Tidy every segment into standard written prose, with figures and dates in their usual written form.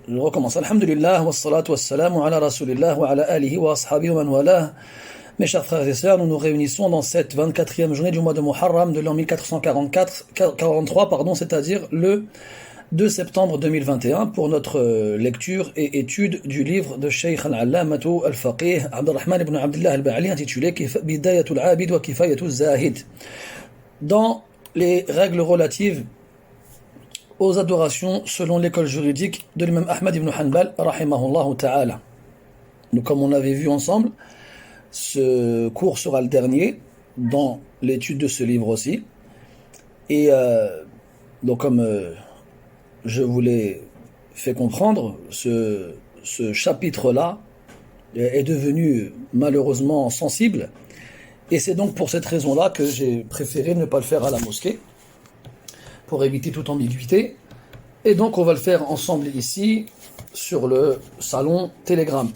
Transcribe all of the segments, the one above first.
Je recommence. Alhamdulillah, wa salatu wa salamu ala rasulillah wa ala alihi wa ashabi wa man wala. Mes chers frères et sœurs, nous nous réunissons dans cette 24e journée du mois de Muharram de l'an 1443, c'est-à-dire le 2 septembre 2021, pour notre lecture et étude du livre de Cheikh al-Allamatu al-Faqih Abdurrahman ibn Abdullah al-Ba'ali intitulé Bidayatul Abid wa Kifayatul Zahid. Dans les règles relatives aux adorations selon l'école juridique de l'imam Ahmad ibn Hanbal, rahimahullah ta'ala. Donc, comme on avait vu ensemble, ce cours sera le dernier dans l'étude de ce livre aussi. Et donc, comme je vous l'ai fait comprendre, ce chapitre-là est devenu malheureusement sensible. Et c'est donc pour cette raison-là que j'ai préféré ne pas le faire à la mosquée, pour éviter toute ambiguïté. Et donc on va le faire ensemble ici, sur le salon Telegram.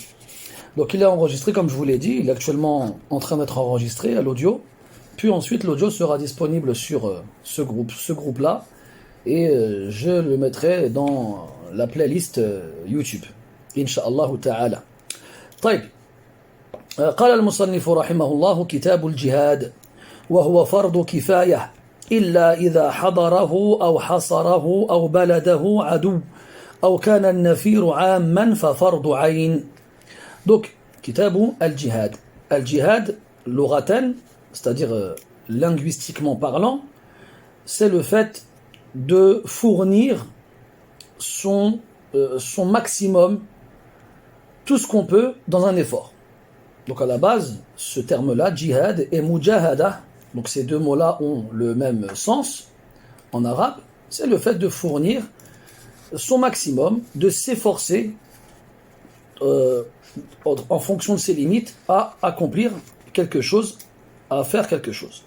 Donc il est enregistré, comme je vous l'ai dit, il est actuellement en train d'être enregistré à l'audio. Puis ensuite l'audio sera disponible sur ce groupe-là. Et je le mettrai dans la playlist YouTube. Inch'Allah ta'ala. طيب. قال المصنف رحمه الله كتاب الجهاد وهو فرض كفاية إلا إذا حضره أو حصره أو بلده عدو أو كان النفير عاما ففرض عين. Donc, كتاب الجهاد. الجهاد لغة, c'est-à-dire linguistiquement parlant, c'est le fait de fournir son maximum, tout ce qu'on peut dans un effort. Donc à la base, ce terme-là, jihad et mujahada, donc ces deux mots-là ont le même sens en arabe, c'est le fait de fournir son maximum, de s'efforcer en fonction de ses limites à accomplir quelque chose, à faire quelque chose.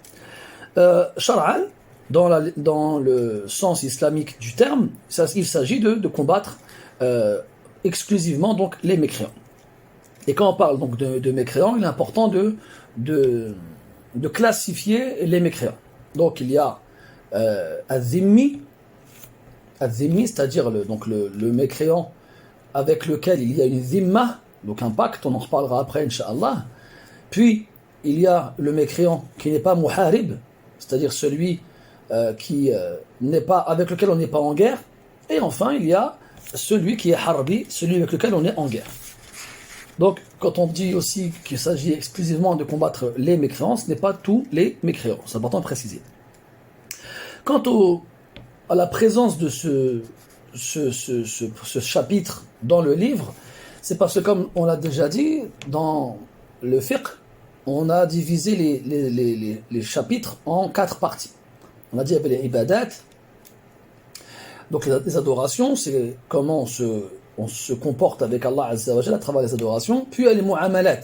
Shar'an, dans le sens islamique du terme, il s'agit de combattre exclusivement donc les mécréants. Et quand on parle donc de mécréants, il est important de classifier les mécréants. Donc il y a az-zimmi, c'est-à-dire le mécréant avec lequel il y a une zimma, donc un pacte, on en reparlera après, Inch'Allah. Puis il y a le mécréant qui n'est pas muharib, c'est-à-dire celui qui n'est pas, avec lequel on n'est pas en guerre. Et enfin il y a celui qui est harbi, celui avec lequel on est en guerre. Donc, quand on dit aussi qu'il s'agit exclusivement de combattre les mécréants, ce n'est pas tous les mécréants. C'est important de préciser. Quant à la présence de ce chapitre dans le livre, c'est parce que, comme on l'a déjà dit, dans le fiqh, on a divisé les chapitres en 4 parties. On a dit qu'il y avait les ibadat, donc les adorations, c'est comment on se comporte avec Allah Azza wa Jalla à travers les adorations. Puis il y a les mu'amalat,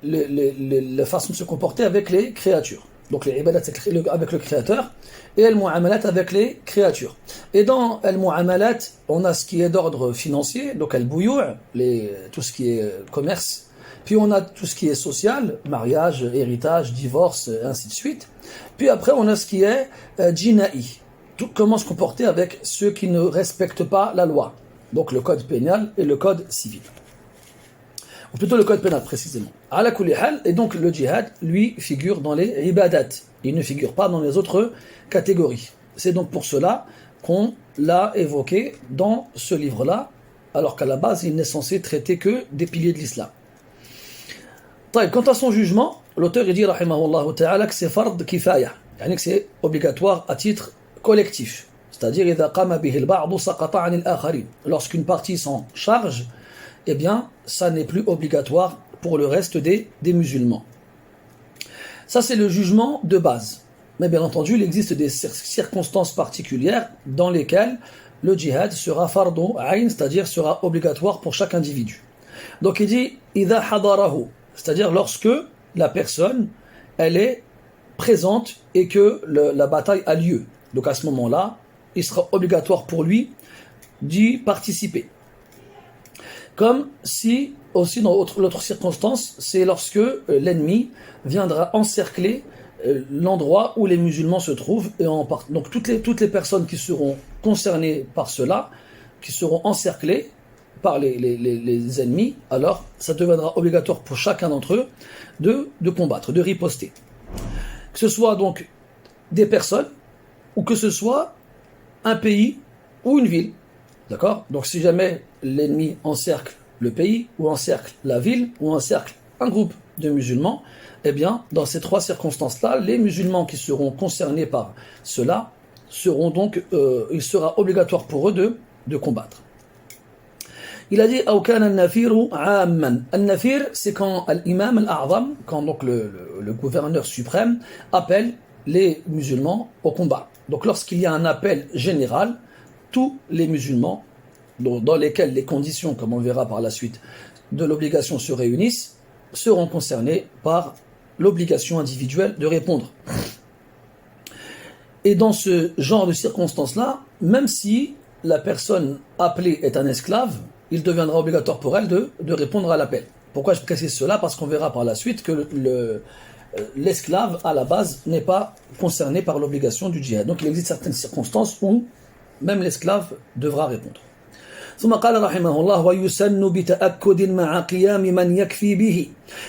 la façon de se comporter avec les créatures. Donc les ibadat c'est avec le créateur, et les mu'amalat avec les créatures. Et dans les mu'amalat, on a ce qui est d'ordre financier, donc al-bouyu', tout ce qui est commerce. Puis on a tout ce qui est social, mariage, héritage, divorce, ainsi de suite. Puis après on a ce qui est jina'i, comment se comporter avec ceux qui ne respectent pas la loi. Donc le code pénal et le code civil. Ou plutôt le code pénal précisément. Ala kulli hal, et donc le djihad, lui, figure dans les ibadat. Il ne figure pas dans les autres catégories. C'est donc pour cela qu'on l'a évoqué dans ce livre-là, alors qu'à la base, il n'est censé traiter que des piliers de l'islam. Quant à son jugement, l'auteur il dit, rahimahullah ta'ala, que c'est fard kifaya, que c'est obligatoire à titre collectif. C'est-à-dire, lorsqu'une partie s'en charge, eh bien, ça n'est plus obligatoire pour le reste des musulmans. Ça, c'est le jugement de base. Mais bien entendu, il existe des circonstances particulières dans lesquelles le djihad sera fardu ayn, c'est-à-dire sera obligatoire pour chaque individu. Donc, il dit, idha hadarahu, c'est-à-dire lorsque la personne, elle est présente et que la bataille a lieu. Donc, à ce moment-là, il sera obligatoire pour lui d'y participer. Comme si, aussi dans l'autre circonstance, c'est lorsque l'ennemi viendra encercler l'endroit où les musulmans se trouvent. Et donc toutes les personnes qui seront concernées par cela qui seront encerclés par les ennemis, alors ça deviendra obligatoire pour chacun d'entre eux de combattre, de riposter. Que ce soit donc des personnes, ou que ce soit un pays ou une ville. D'accord? Donc si jamais l'ennemi encercle le pays, ou encercle la ville, ou encercle un groupe de musulmans, eh bien, dans ces trois circonstances-là, les musulmans qui seront concernés par cela seront donc, il sera obligatoire pour eux de combattre. Il a dit Aoukan al-Nafiru Amman. Al-Nafir, c'est quand l'imam al-A'zam, quand donc le gouverneur suprême, appelle les musulmans au combat. Donc lorsqu'il y a un appel général, tous les musulmans, dans lesquels les conditions, comme on verra par la suite, de l'obligation se réunissent, seront concernés par l'obligation individuelle de répondre. Et dans ce genre de circonstances-là, même si la personne appelée est un esclave, il deviendra obligatoire pour elle de répondre à l'appel. Pourquoi je précise cela? Parce qu'on verra par la suite que l'esclave, à la base, n'est pas concerné par l'obligation du djihad. Donc il existe certaines circonstances où même l'esclave devra répondre. ثم قال رحمه الله ويسن بتأكد مع قيام من يكفي به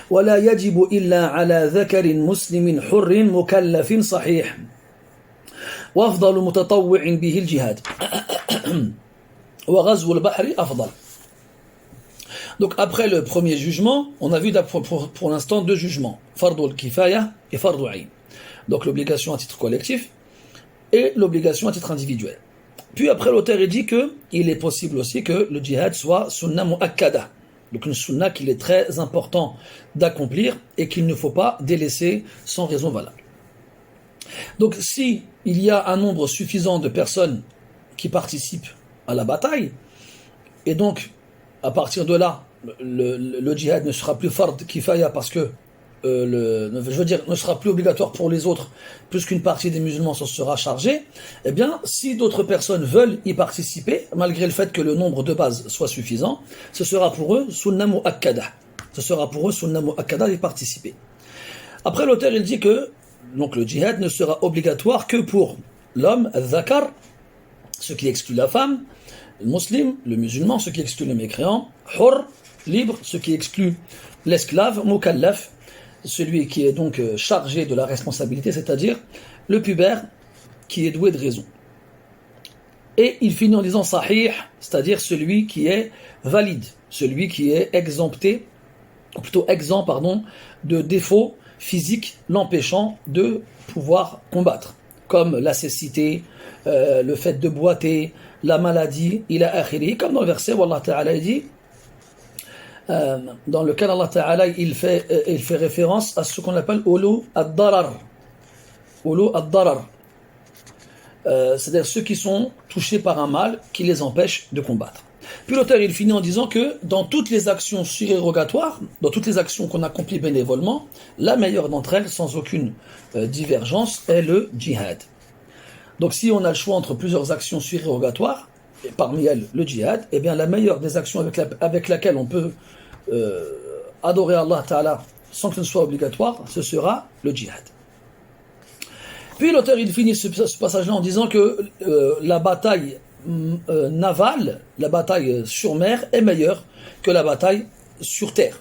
ولا يجب إلا على ذكر مسلم حر مكلف صحيح وأفضل متطوع به الجهاد وغزو البحر أفضل. Donc après le premier jugement, on a vu pour l'instant deux jugements, Fardul Kifaya et Fardul Ayn. Donc l'obligation à titre collectif et l'obligation à titre individuel. Puis après l'auteur il dit qu'il est possible aussi que le djihad soit sunna mu'akkada. Donc une sunna qu'il est très important d'accomplir et qu'il ne faut pas délaisser sans raison valable. Donc si il y a un nombre suffisant de personnes qui participent à la bataille, et donc à partir de là, le djihad ne sera plus fard kifaya parce que ne sera plus obligatoire pour les autres, puisqu'une partie des musulmans s'en sera chargée, eh bien, si d'autres personnes veulent y participer, malgré le fait que le nombre de base soit suffisant, ce sera pour eux sunna mu'akkada. Ce sera pour eux sunna mu'akkada d'y participer. Après, l'auteur, il dit que donc, le djihad ne sera obligatoire que pour l'homme, al-zakar, ce qui exclut la femme, le muslim, le musulman, ce qui exclut le mécréant, hur, libre, ce qui exclut l'esclave, mukallaf, celui qui est donc chargé de la responsabilité, c'est-à-dire le pubère qui est doué de raison. Et il finit en disant sahih, c'est-à-dire celui qui est valide, celui qui est exempté, ou plutôt exempt, de défauts physiques l'empêchant de pouvoir combattre, comme la cécité, le fait de boiter, la maladie, ila akhiri, comme dans le verset où Allah Ta'ala dit, dans lequel Allah Ta'ala il fait référence à ce qu'on appelle ulu ad-darar. Ulu ad-darar. C'est-à-dire ceux qui sont touchés par un mal qui les empêche de combattre. Puis l'auteur il finit en disant que dans toutes les actions surérogatoires, dans toutes les actions qu'on accomplit bénévolement, la meilleure d'entre elles, sans aucune divergence, est le djihad. Donc si on a le choix entre plusieurs actions surérogatoires, et parmi elles le djihad, eh bien la meilleure des actions avec laquelle on peut adorer Allah Ta'ala sans que ce soit obligatoire, ce sera le djihad. Puis l'auteur il finit ce passage-là en disant que la bataille navale, la bataille sur mer est meilleure que la bataille sur terre.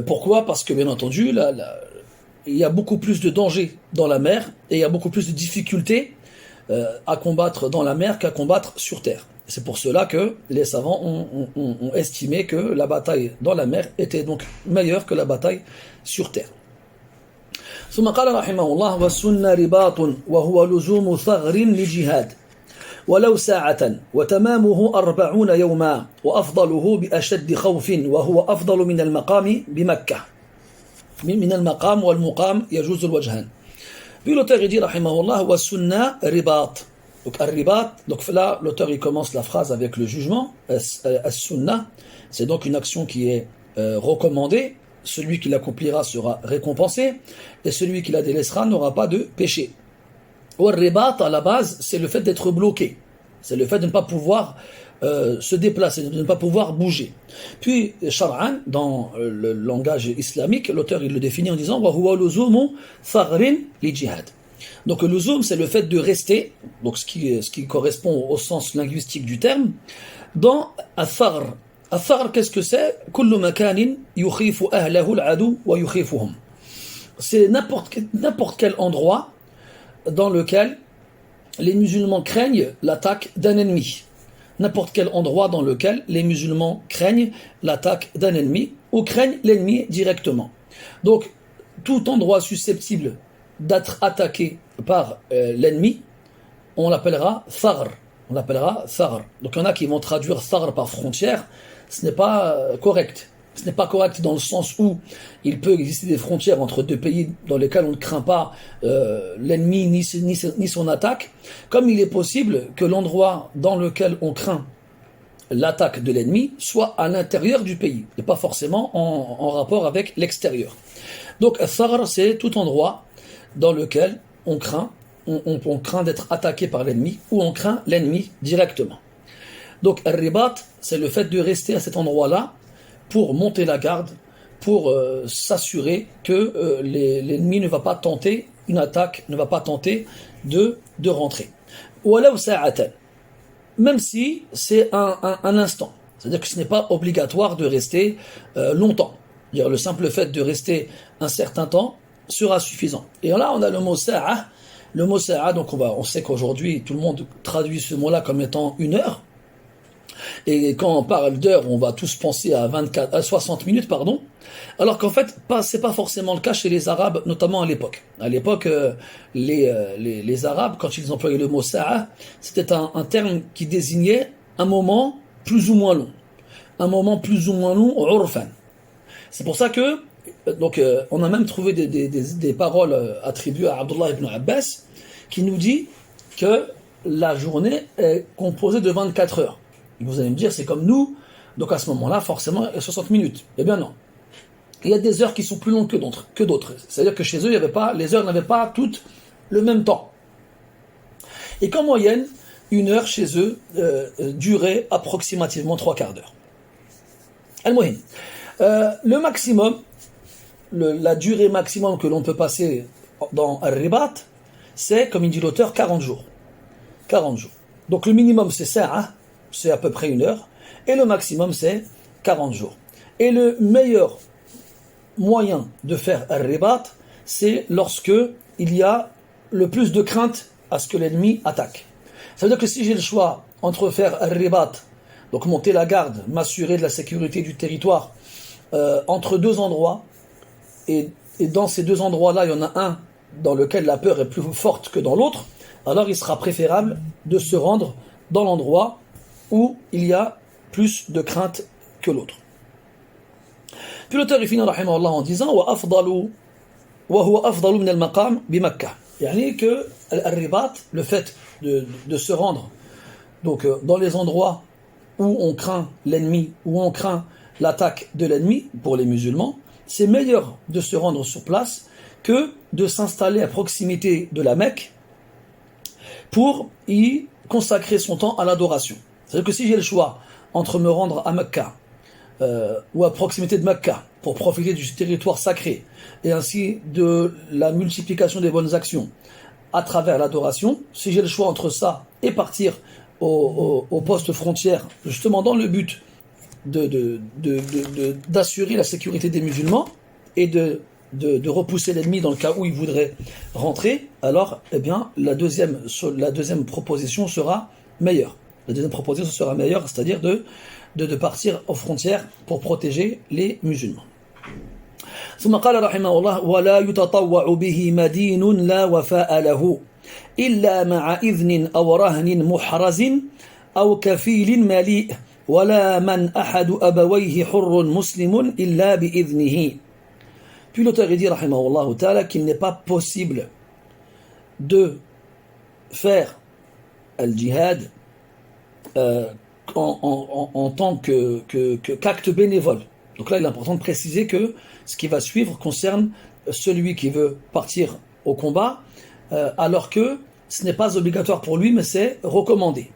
Pourquoi? Parce que bien entendu, il y a beaucoup plus de dangers dans la mer et il y a beaucoup plus de difficultés à combattre dans la mer qu'à combattre sur terre. C'est pour cela que les savants ont estimé que la bataille dans la mer était donc meilleure que la bataille sur terre. ثم قال رحمه الله والسنة رباط وهو لزوم ثغر لجهاد ولو ساعة وتمامه 40 يوما وأفضله بأشد خوف وهو أفضل من المقام بمكة من المقام والمقام يجوز الوجهان. Puis l'auteur il dit rahimahullah wa sunna ribat. Donc al-ribat, donc là l'auteur il commence la phrase avec le jugement. As-sunna, c'est donc une action qui est recommandée. Celui qui l'accomplira sera récompensé et celui qui la délaissera n'aura pas de péché. Ou al-ribat à la base, c'est le fait d'être bloqué. C'est le fait de ne pas pouvoir se déplacer, de ne pas pouvoir bouger. Puis, Shar'an, dans le langage islamique, l'auteur il le définit en disant wa huwa luzumu thagrin li jihad. Donc le zoom, c'est le fait de rester, donc ce qui correspond au sens linguistique du terme, dans athar. Athar, qu'est-ce que c'est? Kullu makanin yukhifu ahlahu al-adu wa yukhifuhum. C'est n'importe quel endroit dans lequel les musulmans craignent l'attaque d'un ennemi. N'importe quel endroit dans lequel les musulmans craignent l'attaque d'un ennemi ou craignent l'ennemi directement. Donc, tout endroit susceptible d'être attaqué par l'ennemi, on l'appellera thagr. On l'appellera thagr. Donc, il y en a qui vont traduire thagr par frontière. Ce n'est pas correct. Ce n'est pas correct dans le sens où il peut exister des frontières entre deux pays dans lesquels on ne craint pas l'ennemi ni son attaque, comme il est possible que l'endroit dans lequel on craint l'attaque de l'ennemi soit à l'intérieur du pays, et pas forcément en rapport avec l'extérieur. Donc, thagr, c'est tout endroit dans lequel on craint d'être attaqué par l'ennemi ou on craint l'ennemi directement. Donc, al-ribat, c'est le fait de rester à cet endroit-là pour monter la garde, pour s'assurer que l'ennemi ne va pas tenter une attaque, ne va pas tenter de rentrer. Walaw sa'atan, même si c'est un instant. C'est-à-dire que ce n'est pas obligatoire de rester longtemps. C'est-à-dire le simple fait de rester un certain temps sera suffisant. Et là, on a le mot sa'a. Le mot sa'a, donc on sait qu'aujourd'hui, tout le monde traduit ce mot-là comme étant une heure. Et quand on parle d'heure, on va tous penser à 60 minutes, pardon. Alors qu'en fait, c'est pas forcément le cas chez les Arabes, notamment à l'époque. À l'époque, les Arabes, quand ils employaient le mot sa'a, c'était un terme qui désignait un moment plus ou moins long. Un moment plus ou moins long, urfan. C'est pour ça que, donc, on a même trouvé des paroles attribuées à Abdullah ibn Abbas, qui nous dit que la journée est composée de 24 heures. Vous allez me dire, c'est comme nous, donc à ce moment-là, forcément, il y a 60 minutes. Eh bien non. Il y a des heures qui sont plus longues que d'autres. C'est-à-dire que chez eux, les heures n'avaient pas toutes le même temps. Et qu'en moyenne, une heure chez eux durait approximativement 3/4 d'heure. Al-Muhim. Le maximum, la durée maximum que l'on peut passer dans Al-Ribat, c'est, comme il dit l'auteur, 40 jours. 40 jours. Donc le minimum, c'est ça, c'est à peu près une heure, et le maximum c'est 40 jours. Et le meilleur moyen de faire al-ribat, c'est lorsque il y a le plus de crainte à ce que l'ennemi attaque. Ça veut dire que si j'ai le choix entre faire al-ribat, donc monter la garde, m'assurer de la sécurité du territoire, entre deux endroits, et dans ces deux endroits-là, il y en a un dans lequel la peur est plus forte que dans l'autre, alors il sera préférable de se rendre dans l'endroit où il y a plus de crainte que l'autre. Puis l'auteur il finit rahimahullah en disant wa huwa afdalu min al-maqam bi Makkah. Yani que al-ribat, le fait de se rendre donc dans les endroits où on craint l'ennemi, où on craint l'attaque de l'ennemi pour les musulmans, c'est meilleur de se rendre sur place que de s'installer à proximité de la Mecque pour y consacrer son temps à l'adoration. C'est-à-dire que si j'ai le choix entre me rendre à Mecca ou à proximité de Mecca pour profiter du territoire sacré et ainsi de la multiplication des bonnes actions à travers l'adoration, si j'ai le choix entre ça et partir au poste frontière, justement dans le but d'assurer la sécurité des musulmans et de repousser l'ennemi dans le cas où il voudrait rentrer, alors eh bien, la deuxième proposition sera meilleure. La deuxième proposition sera meilleure, c'est-à-dire de partir aux frontières pour protéger les musulmans. ثم قال رحمه الله ولا يتطوع به مدين لا وفاء له إلا مع إذن أو رهن محرز أو كفيل مليء ولا من أحد أبويه حر مسلم إلا بإذنه. Puis l'auteur dit rahimahullah ta'ala qu'il n'est pas possible de faire al-jihad en tant qu'acte bénévole. Donc là, il est important de préciser que ce qui va suivre concerne celui qui veut partir au combat, alors que ce n'est pas obligatoire pour lui, mais c'est recommandé.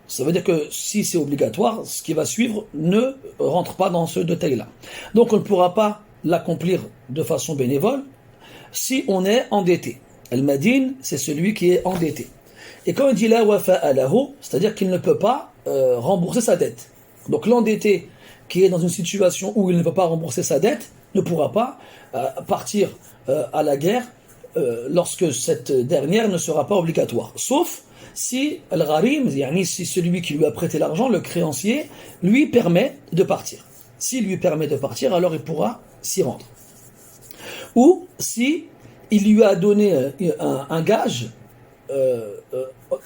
Ça veut dire que si c'est obligatoire, ce qui va suivre ne rentre pas dans ce détail-là. Donc on ne pourra pas l'accomplir de façon bénévole si on est endetté. Al-Madin, c'est celui qui est endetté. Et quand il dit la wafa'a lahu, c'est-à-dire qu'il ne peut pas rembourser sa dette. Donc l'endetté qui est dans une situation où il ne peut pas rembourser sa dette ne pourra pas partir à la guerre lorsque cette dernière ne sera pas obligatoire. Sauf si al-gharim, si celui qui lui a prêté l'argent, le créancier, lui permet de partir. S'il lui permet de partir, alors il pourra s'y rendre. Ou si il lui a donné un gage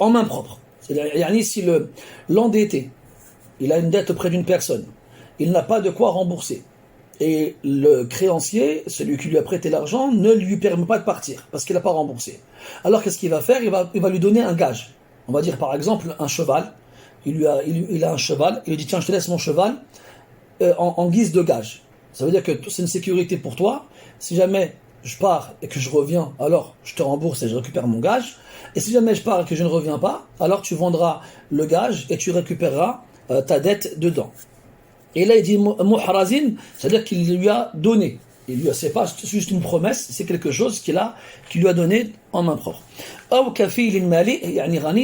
en main propre. C'est-à-dire, si l'endetté, il a une dette auprès d'une personne, il n'a pas de quoi rembourser, et le créancier, celui qui lui a prêté l'argent, ne lui permet pas de partir, parce qu'il n'a pas remboursé. Alors qu'est-ce qu'il va faire? Il va lui donner un gage. On va dire par exemple un cheval. Il a un cheval, il lui dit tiens, je te laisse mon cheval en guise de gage. Ça veut dire que c'est une sécurité pour toi. Si jamais je pars et que je reviens, alors je te rembourse et je récupère mon gage. Et si jamais je pars et que je ne reviens pas, alors tu vendras le gage et tu récupéreras ta dette dedans. Et là il dit muhrazin, c'est-à-dire qu'il lui a donné. C'est pas juste une promesse, c'est quelque chose qu'il lui a donné en main propre. Ou kafil mali,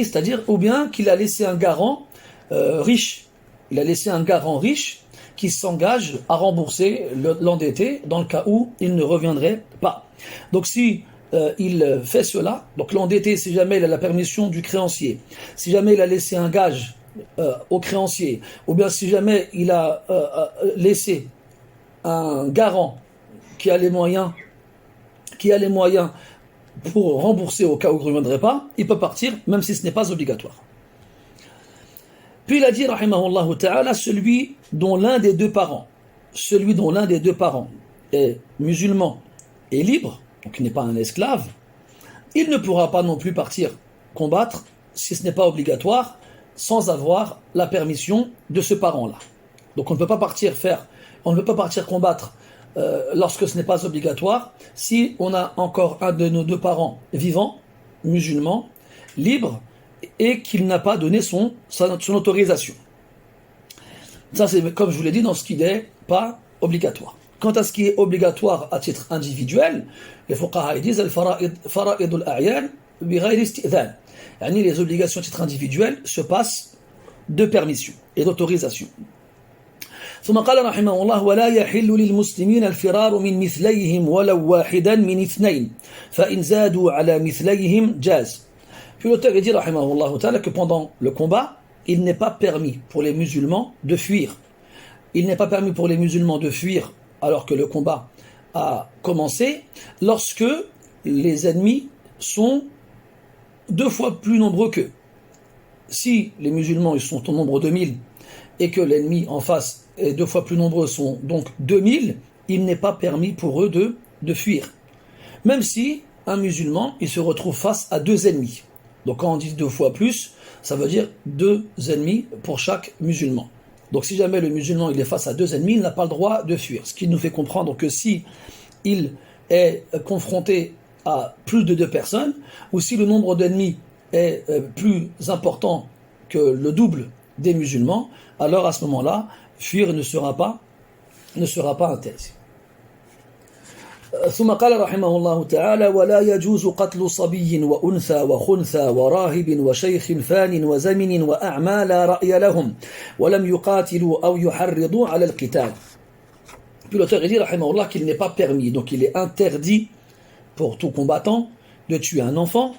c'est-à-dire ou bien qu'il a laissé un garant riche. Il a laissé un garant riche qui s'engage à rembourser l'endetté dans le cas où il ne reviendrait pas. Donc si il fait cela, donc l'endetté, si jamais il a la permission du créancier, si jamais il a laissé un gage au créancier, ou bien si jamais il a laissé un garant qui a les moyens pour rembourser au cas où il ne reviendrait pas, il peut partir même si ce n'est pas obligatoire. Puis il a dit, rahimahullah ta'ala, celui dont l'un des deux parents est musulman et libre, donc il n'est pas un esclave, il ne pourra pas non plus partir combattre si ce n'est pas obligatoire, sans avoir la permission de ce parent-là. Donc on ne peut pas partir combattre lorsque ce n'est pas obligatoire, si on a encore un de nos deux parents vivant, musulman, libre, et qu'il n'a pas donné son autorisation. Ça, c'est comme je vous l'ai dit, dans ce qui n'est pas obligatoire. Quant à ce qui est obligatoire à titre individuel, les fuqaha disent al-fara'id al-a'yan bighayri istidhan. Les obligations à titre individuel se passent de permission et d'autorisation. ثم قال رحمه الله ولا يحل للمسلمين الفرار من مثليهم ولو واحدا من اثنين فإن زادوا على مثليهم جاز. Puis l'auteur dit rahimahullah ta'ala que pendant le combat, il n'est pas permis pour les musulmans de fuir. Il n'est pas permis pour les musulmans de fuir alors que le combat a commencé, lorsque les ennemis sont 2 fois plus nombreux qu'eux. Si les musulmans ils sont au nombre de 1000 et que l'ennemi en face est 2 fois plus nombreux, sont donc 2000, il n'est pas permis pour eux de fuir. Même si un musulman il se retrouve face à 2 ennemis. Donc quand on dit 2 fois plus, ça veut dire 2 ennemis pour chaque musulman. Donc si jamais le musulman il est face à 2 ennemis, il n'a pas le droit de fuir. Ce qui nous fait comprendre que si il est confronté à plus de 2 personnes, ou si le nombre d'ennemis est plus important que le double des musulmans, alors à ce moment-là, fuir ne sera pas interdit. ثم قال رحمه الله تعالى ولا يجوز قتل صبي وأنثى وخنثى وراهب وشيخ فان وزمن وأعمى لا رأي لهم ولم يقاتلوا أو يحرضوا على القتال. Puis l'auteur dit رحمه الله qu'il n'est pas permis, donc il est interdit pour tout combattant de tuer un enfant.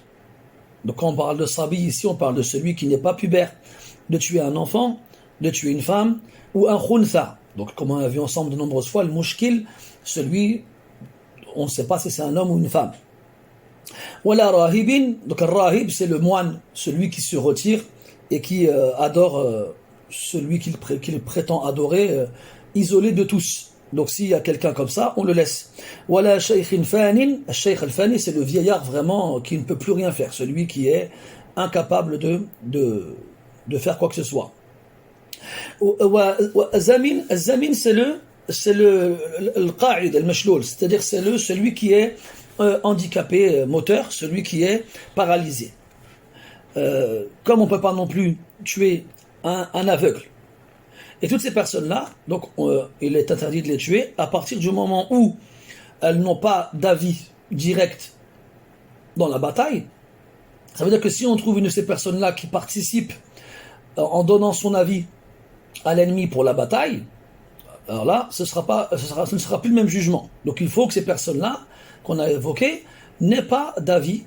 Donc quand on parle de sabi ici, on parle de celui qui n'est pas pubère, de tuer un enfant, de tuer une femme, ou un khuntha. Donc comme on a vu ensemble de nombreuses fois, le mushkil, celui on ne sait pas si c'est un homme ou une femme. Wala rahibin, donc un rahib c'est le moine, celui qui se retire et qui adore celui qu'il prétend adorer, isolé de tous. Donc s'il y a quelqu'un comme ça, on le laisse. Wala shaykhin fanin, shaykh al-fani c'est le vieillard vraiment qui ne peut plus rien faire, celui qui est incapable de faire quoi que ce soit. Zamin c'est le qa'id al-mashloul, c'est-à-dire c'est celui qui est handicapé moteur, celui qui est paralysé. Comme on ne peut pas non plus tuer un aveugle. Et toutes ces personnes-là, donc il est interdit de les tuer à partir du moment où elles n'ont pas d'avis direct dans la bataille, ça veut dire que si on trouve une de ces personnes-là qui participe en donnant son avis à l'ennemi pour la bataille, alors là, ce ne sera plus le même jugement. Donc il faut que ces personnes-là, qu'on a évoquées, n'aient pas d'avis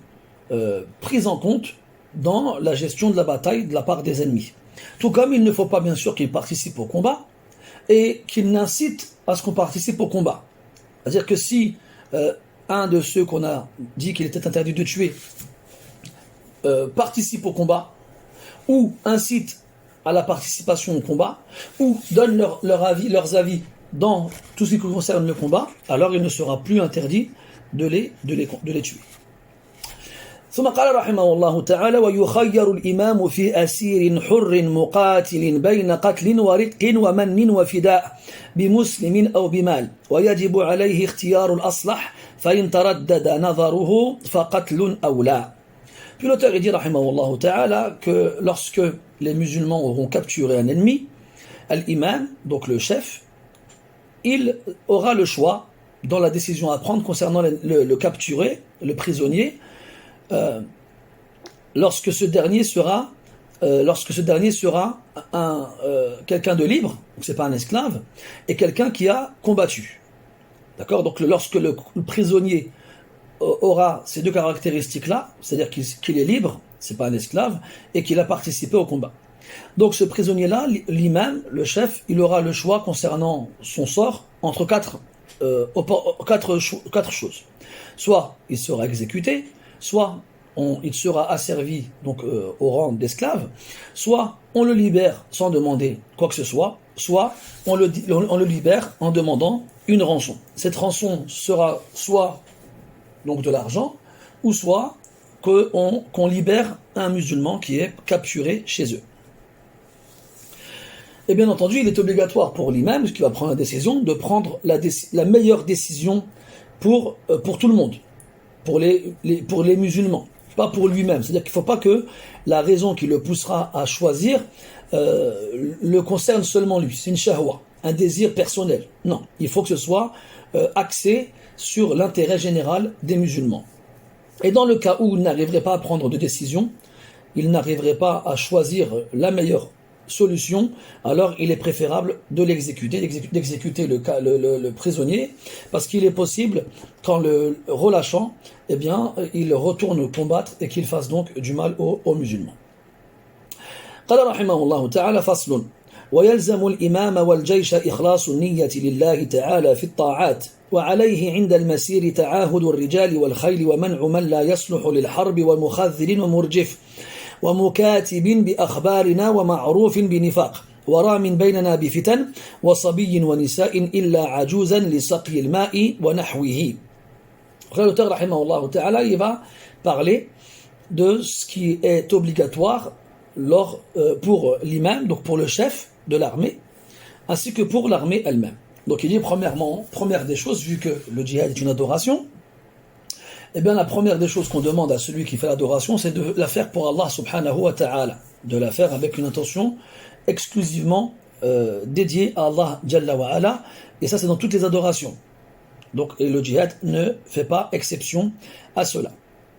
pris en compte dans la gestion de la bataille de la part des ennemis. Tout comme il ne faut pas bien sûr qu'ils participent au combat et qu'ils n'incitent à ce qu'on participe au combat. C'est-à-dire que si un de ceux qu'on a dit qu'il était interdit de tuer participe au combat ou incite à la participation au combat ou donne leurs avis dans tout ce qui concerne le combat, alors il ne sera plus interdit de les tuer. ثم قال رحمه الله تعالى ويخير الإمام في أسير حر مقاتل بين قتل ورق ومن وفداء بمسلم أو بمال ويجب عليه اختيار الأصلح فإن تردد نظره فقتل أو لا. Puis l'auteur dit rahimahullah ta'ala que lorsque les musulmans auront capturé un ennemi, l'imam, donc le chef, il aura le choix dans la décision à prendre concernant le capturé, le prisonnier, lorsque ce dernier sera quelqu'un de libre, donc c'est pas un esclave, et quelqu'un qui a combattu. D'accord? Donc lorsque le prisonnier aura ces deux caractéristiques-là, c'est-à-dire qu'il est libre, c'est pas un esclave, et qu'il a participé au combat. Donc ce prisonnier-là, l'imam, le chef, il aura le choix concernant son sort entre quatre choses. Soit il sera exécuté, soit il sera asservi donc au rang d'esclave, soit on le libère sans demander quoi que ce soit on le libère en demandant une rançon. Cette rançon sera soit donc de l'argent, ou soit qu'on libère un musulman qui est capturé chez eux. Et bien entendu, il est obligatoire pour l'imam, qui va prendre la décision, de prendre la meilleure décision pour tout le monde, pour les musulmans, pas pour lui-même. C'est-à-dire qu'il ne faut pas que la raison qui le poussera à choisir le concerne seulement lui. C'est une shahwa, un désir personnel. Non, il faut que ce soit axé sur l'intérêt général des musulmans. Et dans le cas où il n'arriverait pas à prendre de décision, il n'arriverait pas à choisir la meilleure solution, alors il est préférable de d'exécuter le prisonnier, parce qu'il est possible qu'en le relâchant, eh bien, il retourne combattre et qu'il fasse donc du mal aux musulmans. قال رحمه الله تعالى فصل ويلزم الإمام والجيش إخلاص النية لله تعالى في الطاعات وعليه عند المسير تعاهد الرجال والخيل ومنع من لا يصلح للحرب ومخذل ومرجف ومكاتب بأخبارنا ومعروف بنفاق ورام بيننا بفتن وصبي ونساء إلا عجوزا لسقي الماء ونحوه. L'auteur rahimahullah ta'ala, il va parler de ce qui est obligatoire pour l'imam, donc pour le chef de l'armée, ainsi que pour l'armée elle-même. Donc il dit première des choses, vu que le djihad est une adoration, eh bien la première des choses qu'on demande à celui qui fait l'adoration, c'est de la faire pour Allah subhanahu wa ta'ala, de la faire avec une intention exclusivement dédiée à Allah jalla wa ala, et ça c'est dans toutes les adorations. Donc et le djihad ne fait pas exception à cela.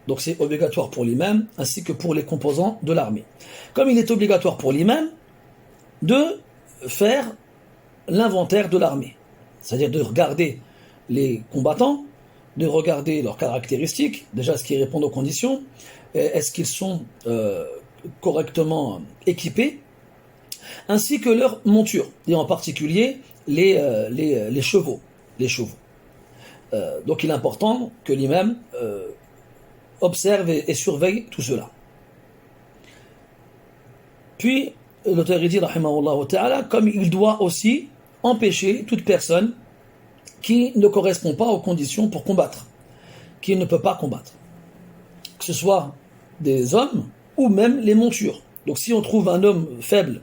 Donc c'est obligatoire pour l'imam ainsi que pour les composants de l'armée. Comme il est obligatoire pour l'imam de faire l'inventaire de l'armée, c'est-à-dire de regarder les combattants, de regarder leurs caractéristiques, déjà est-ce qu'ils répondent aux conditions, est-ce qu'ils sont correctement équipés, ainsi que leur monture, et en particulier les chevaux. Donc il est important que l'imam observe et surveille tout cela. Puis l'auteur dit rahimahullah ta'ala, comme il doit aussi empêcher toute personne qui ne correspond pas aux conditions pour combattre, qui ne peut pas combattre, que ce soit des hommes ou même les montures. Donc si on trouve un homme faible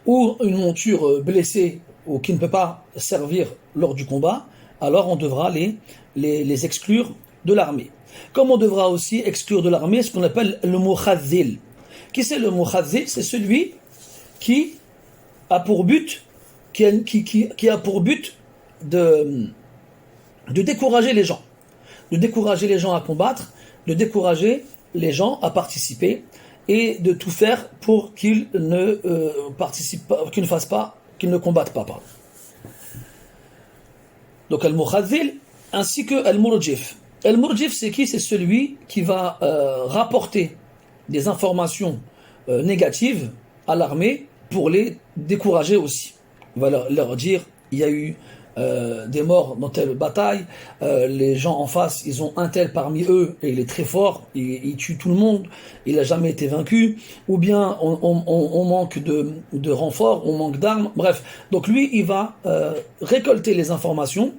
ou une monture blessée ou qui ne peut pas servir lors du combat, alors on devra les exclure de l'armée. Comme on devra aussi exclure de l'armée ce qu'on appelle le mukhadhil. Qui c'est le mukhadhil? C'est celui qui a pour but de décourager les gens. De décourager les gens à combattre de décourager les gens à participer et de tout faire pour qu'ils ne participent pas, qu'ils ne fassent pas, qu'ils ne combattent pas. Pardon. Donc al-mukhadhil ainsi que al-murjif. Al-murjif, c'est qui? C'est celui qui va rapporter des informations négatives à l'armée pour les décourager aussi. Il va leur dire, il y a eu des morts dans telle bataille, les gens en face, ils ont un tel parmi eux, et il est très fort, il tue tout le monde, il n'a jamais été vaincu, ou bien on manque de renforts, on manque d'armes, bref. Donc lui, il va récolter les informations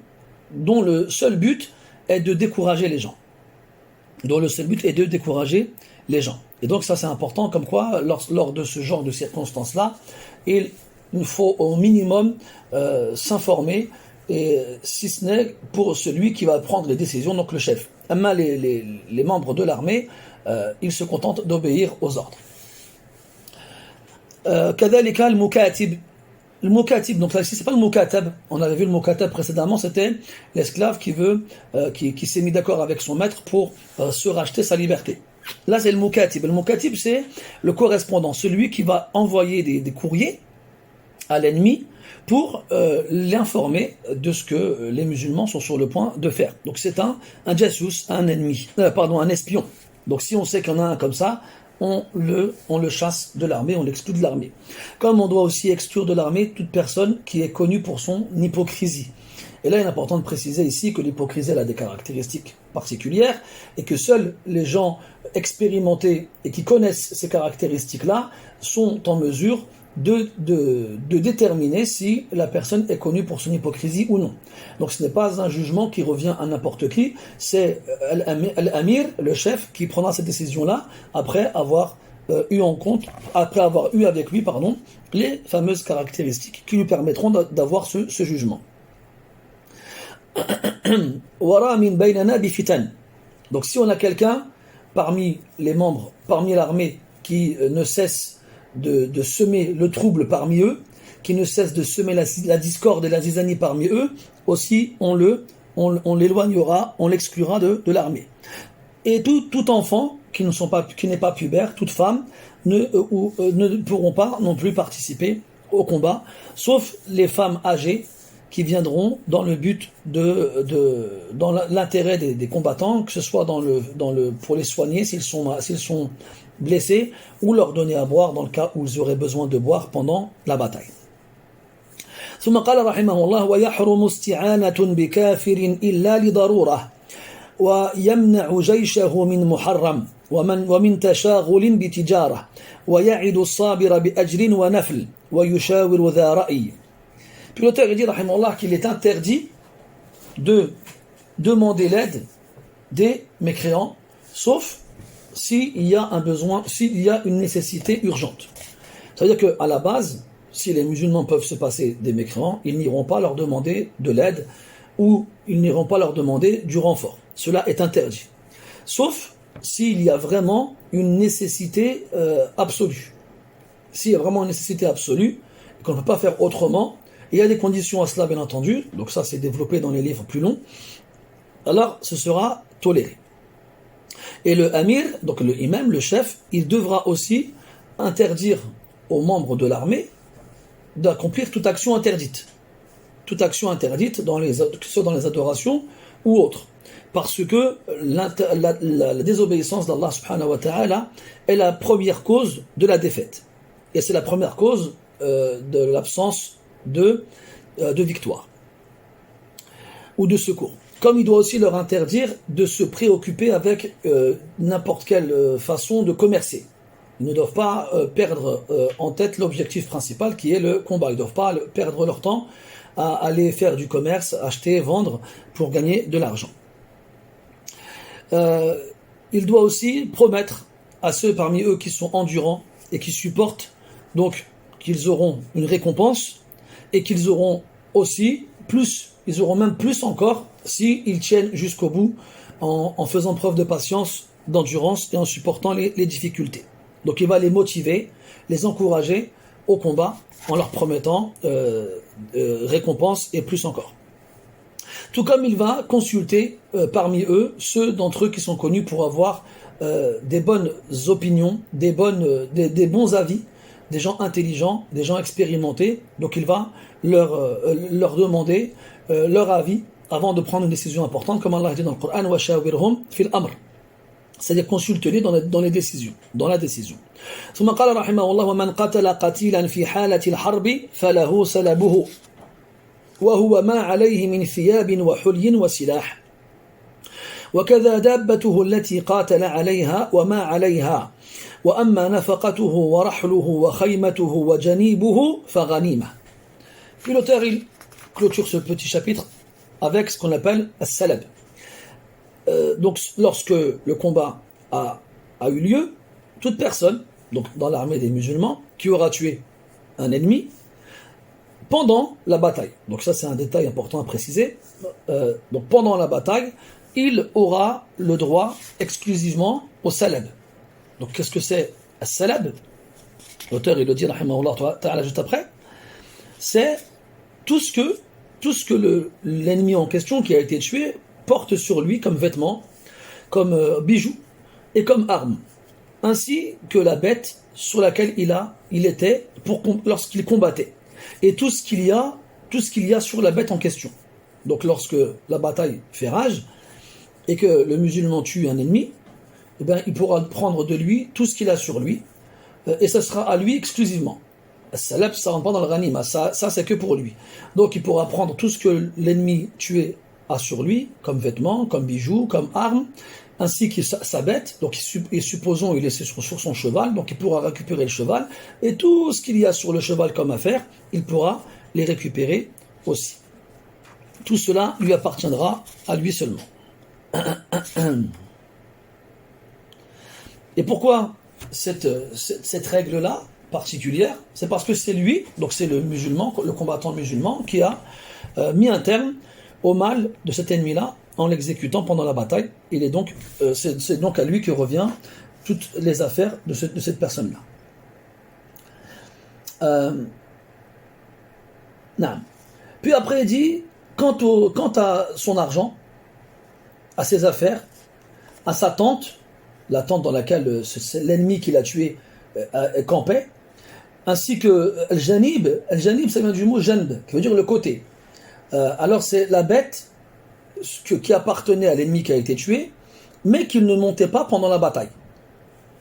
dont le seul but est de décourager les gens. Dont le seul but est de décourager les gens. Et donc ça c'est important, comme quoi, lors de ce genre de circonstances-là, il faut au minimum s'informer, et si ce n'est pour celui qui va prendre les décisions, donc le chef. Les membres de l'armée, ils se contentent d'obéir aux ordres. Kadhalika al-mukatib. Le mukatib, donc là ici c'est pas le mukatab, on avait vu le mukatab précédemment, c'était l'esclave qui s'est mis d'accord avec son maître pour se racheter sa liberté. Là c'est le mukatib. Le mukatib c'est le correspondant, celui qui va envoyer des courriers à l'ennemi pour l'informer de ce que les musulmans sont sur le point de faire. Donc c'est un jassous, un ennemi, un espion. Donc si on sait qu'il y en a un comme ça, on le chasse de l'armée, on l'exclut de l'armée. Comme on doit aussi exclure de l'armée toute personne qui est connue pour son hypocrisie. Et là, il est important de préciser ici que l'hypocrisie elle a des caractéristiques particulières et que seuls les gens expérimentés et qui connaissent ces caractéristiques-là sont en mesure de déterminer si la personne est connue pour son hypocrisie ou non. Donc ce n'est pas un jugement qui revient à n'importe qui, c'est l'amir, le chef, qui prendra cette décision-là après avoir eu avec lui, les fameuses caractéristiques qui lui permettront d'avoir ce jugement. Donc si on a quelqu'un parmi les membres, parmi l'armée, qui ne cesse de semer le trouble parmi eux, qui ne cesse de semer la discorde et la zizanie parmi eux, aussi on l'éloignera, on l'exclura de l'armée. Et tout enfant qui n'est pas pubère, toute femme, ne pourront pas non plus participer au combat, sauf les femmes âgées qui viendront dans le but dans l'intérêt des combattants, que ce soit pour les soigner s'ils sont blessés, ou leur donner à boire dans le cas où ils auraient besoin de boire pendant la bataille. ثم قال رحمه الله ويحرم استعانة بكافر إلا لضرورة ويمنع جيشه من محرم ومن تشاغل بتجارة ويعد الصابر بأجر ونفل ويشاور ذا رأي. Puis l'auteur dit rahimahullah qu'il est interdit de demander l'aide des mécréants, sauf s'il y a un besoin, s'il y a une nécessité urgente. C'est-à-dire qu'à la base, si les musulmans peuvent se passer des mécréants, ils n'iront pas leur demander de l'aide ou ils n'iront pas leur demander du renfort. Cela est interdit. Sauf s'il y a vraiment une nécessité absolue. S'il y a vraiment une nécessité absolue, qu'on ne peut pas faire autrement, il y a des conditions à cela bien entendu, donc ça c'est développé dans les livres plus longs, alors ce sera toléré. Et le amir, donc le imam, le chef, il devra aussi interdire aux membres de l'armée d'accomplir toute action interdite. Toute action interdite, que ce soit dans les adorations ou autres. Parce que la désobéissance d'Allah subhanahu wa ta'ala est la première cause de la défaite. Et c'est la première cause de l'absence de victoire ou de secours. Comme il doit aussi leur interdire de se préoccuper avec n'importe quelle façon de commercer. Ils ne doivent pas perdre en tête l'objectif principal qui est le combat. Ils ne doivent pas perdre leur temps à aller faire du commerce, acheter, vendre pour gagner de l'argent. Il doit aussi promettre à ceux parmi eux qui sont endurants et qui supportent, donc qu'ils auront une récompense et qu'ils auront aussi plus, ils auront même plus encore s'ils tiennent jusqu'au bout en faisant preuve de patience, d'endurance et en supportant les difficultés. Donc il va les motiver, les encourager au combat en leur promettant récompense et plus encore. Tout comme il va consulter parmi eux ceux d'entre eux qui sont connus pour avoir des bonnes opinions, des bons avis, des gens intelligents, des gens expérimentés. Donc il va leur demander leur avis avant de prendre une décision importante, comme Allah dit dans le Coran, وَشَاوِرْهُمْ فِي الْأَمْرِ, c'est-à-dire consulter-les dans les décisions, dans la décision. ثم قال رحمه الله ومن قتل قتيلا في حالة الحرب فله سلبه وهو ما عليه من ثياب وحلي وسلاح وكذا دابته التي قاتل عليها وما عليها وأما نفقته ورحله وخيمته وجنيبه فغنيمة. Puis l'auteur il clôture ce petit chapitre avec ce qu'on appelle as-salab. Donc lorsque le combat a eu lieu, toute personne, donc dans l'armée des musulmans, qui aura tué un ennemi pendant la bataille, donc ça c'est un détail important à préciser, donc pendant la bataille, il aura le droit exclusivement au salab. Donc qu'est-ce que c'est as-salab? L'auteur il le dit rahimahullah ta'ala juste après, c'est tout ce que l'ennemi en question qui a été tué porte sur lui comme vêtements, comme bijoux et comme armes, ainsi que la bête sur laquelle il était lorsqu'il combattait, et tout ce qu'il y a sur la bête en question. Donc lorsque la bataille fait rage et que le musulman tue un ennemi, eh bien, il pourra prendre de lui tout ce qu'il a sur lui, et ça sera à lui exclusivement. Salab, ça rentre pas dans le ghanima, ça c'est que pour lui. Donc il pourra prendre tout ce que l'ennemi tué a sur lui, comme vêtements, comme bijoux, comme armes, ainsi que sa bête. Donc et supposons il est sur son cheval, donc il pourra récupérer le cheval, et tout ce qu'il y a sur le cheval comme affaire, il pourra les récupérer aussi. Tout cela lui appartiendra à lui seulement. Et pourquoi cette règle-là particulière? C'est parce que c'est lui, donc c'est le musulman, le combattant musulman, qui a mis un terme au mal de cet ennemi-là en l'exécutant pendant la bataille. C'est donc à lui que revient toutes les affaires de cette personne-là. Puis après il dit, quant à son argent, à ses affaires, à sa tente, la tente dans laquelle l'ennemi qui l'a tué campait, ainsi que al-janib, ça vient du mot janb, qui veut dire le côté. Alors c'est la bête qui appartenait à l'ennemi qui a été tué, mais qui ne montait pas pendant la bataille.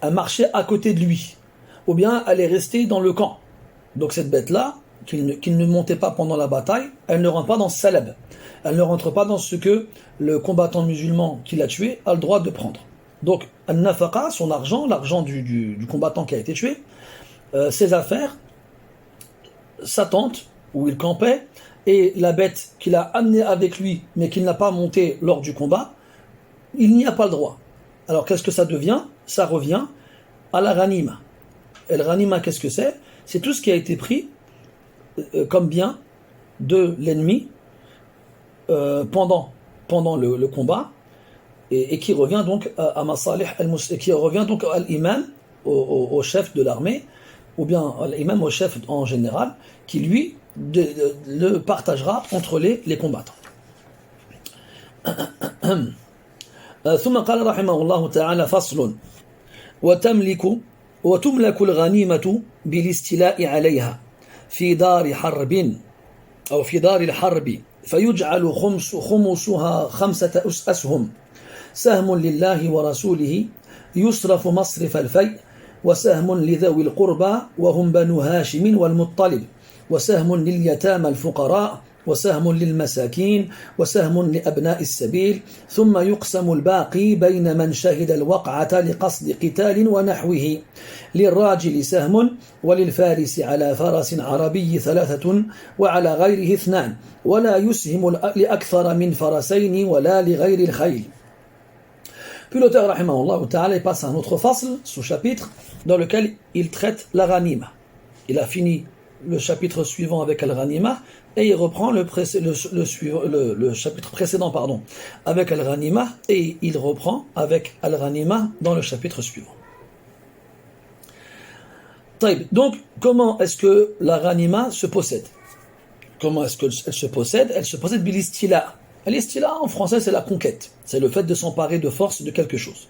Elle marchait à côté de lui, ou bien elle est restée dans le camp. Donc cette bête-là, qui ne montait pas pendant la bataille, elle ne rentre pas dans salab. Elle ne rentre pas dans ce que le combattant musulman qui l'a tué a le droit de prendre. Donc al-nafaqa, son argent, l'argent du combattant qui a été tué, ses affaires, sa tente où il campait, et la bête qu'il a amenée avec lui, mais qu'il n'a pas montée lors du combat, il n'y a pas le droit. Alors qu'est-ce que ça devient? Ça revient à la ghanima. Et le ghanima, qu'est-ce que c'est? C'est tout ce qui a été pris comme bien de l'ennemi pendant le combat, et qui revient donc à Masalih al-Muslim, qui revient donc à l'imam, au chef de l'armée, ou bien à l'imam, au chef en général, qui lui le partagera entre les combattants. ثم قال رحمه الله تعالى فصل وتملك الغنيمة بالاستيلاء عليها في دار حرب أو في دار الحرب فيجعل خمسها 5 أسهم سهم لله ورسوله يصرف مصرف الفيء وسهم لذوي القربى وهم بنو هاشم والمطلب وسهم لليتامى الفقراء وسهم للمساكين وسهم لأبناء السبيل ثم يقسم الباقي بين من شهد الوقعة لقصد قتال ونحوه للراجل سهم وللفارس على فرس عربي 3 وعلى غيره 2 ولا يسهم لأكثر من فرسين ولا لغير الخيل. Puis l'auteur rahimahullah ta'ala passe à un autre fasl, sous-chapitre, dans lequel il traite la ghanima. Il a fini le chapitre suivant avec al-ghanima, et il reprend le chapitre précédent avec al-ghanima, et il reprend avec al-ghanima dans le chapitre suivant. Donc, comment est-ce que la ghanima se possède? Comment est-ce qu'elle se possède? Elle se possède bilistila. Al-istila, en français, c'est la conquête. C'est le fait de s'emparer de force de quelque chose.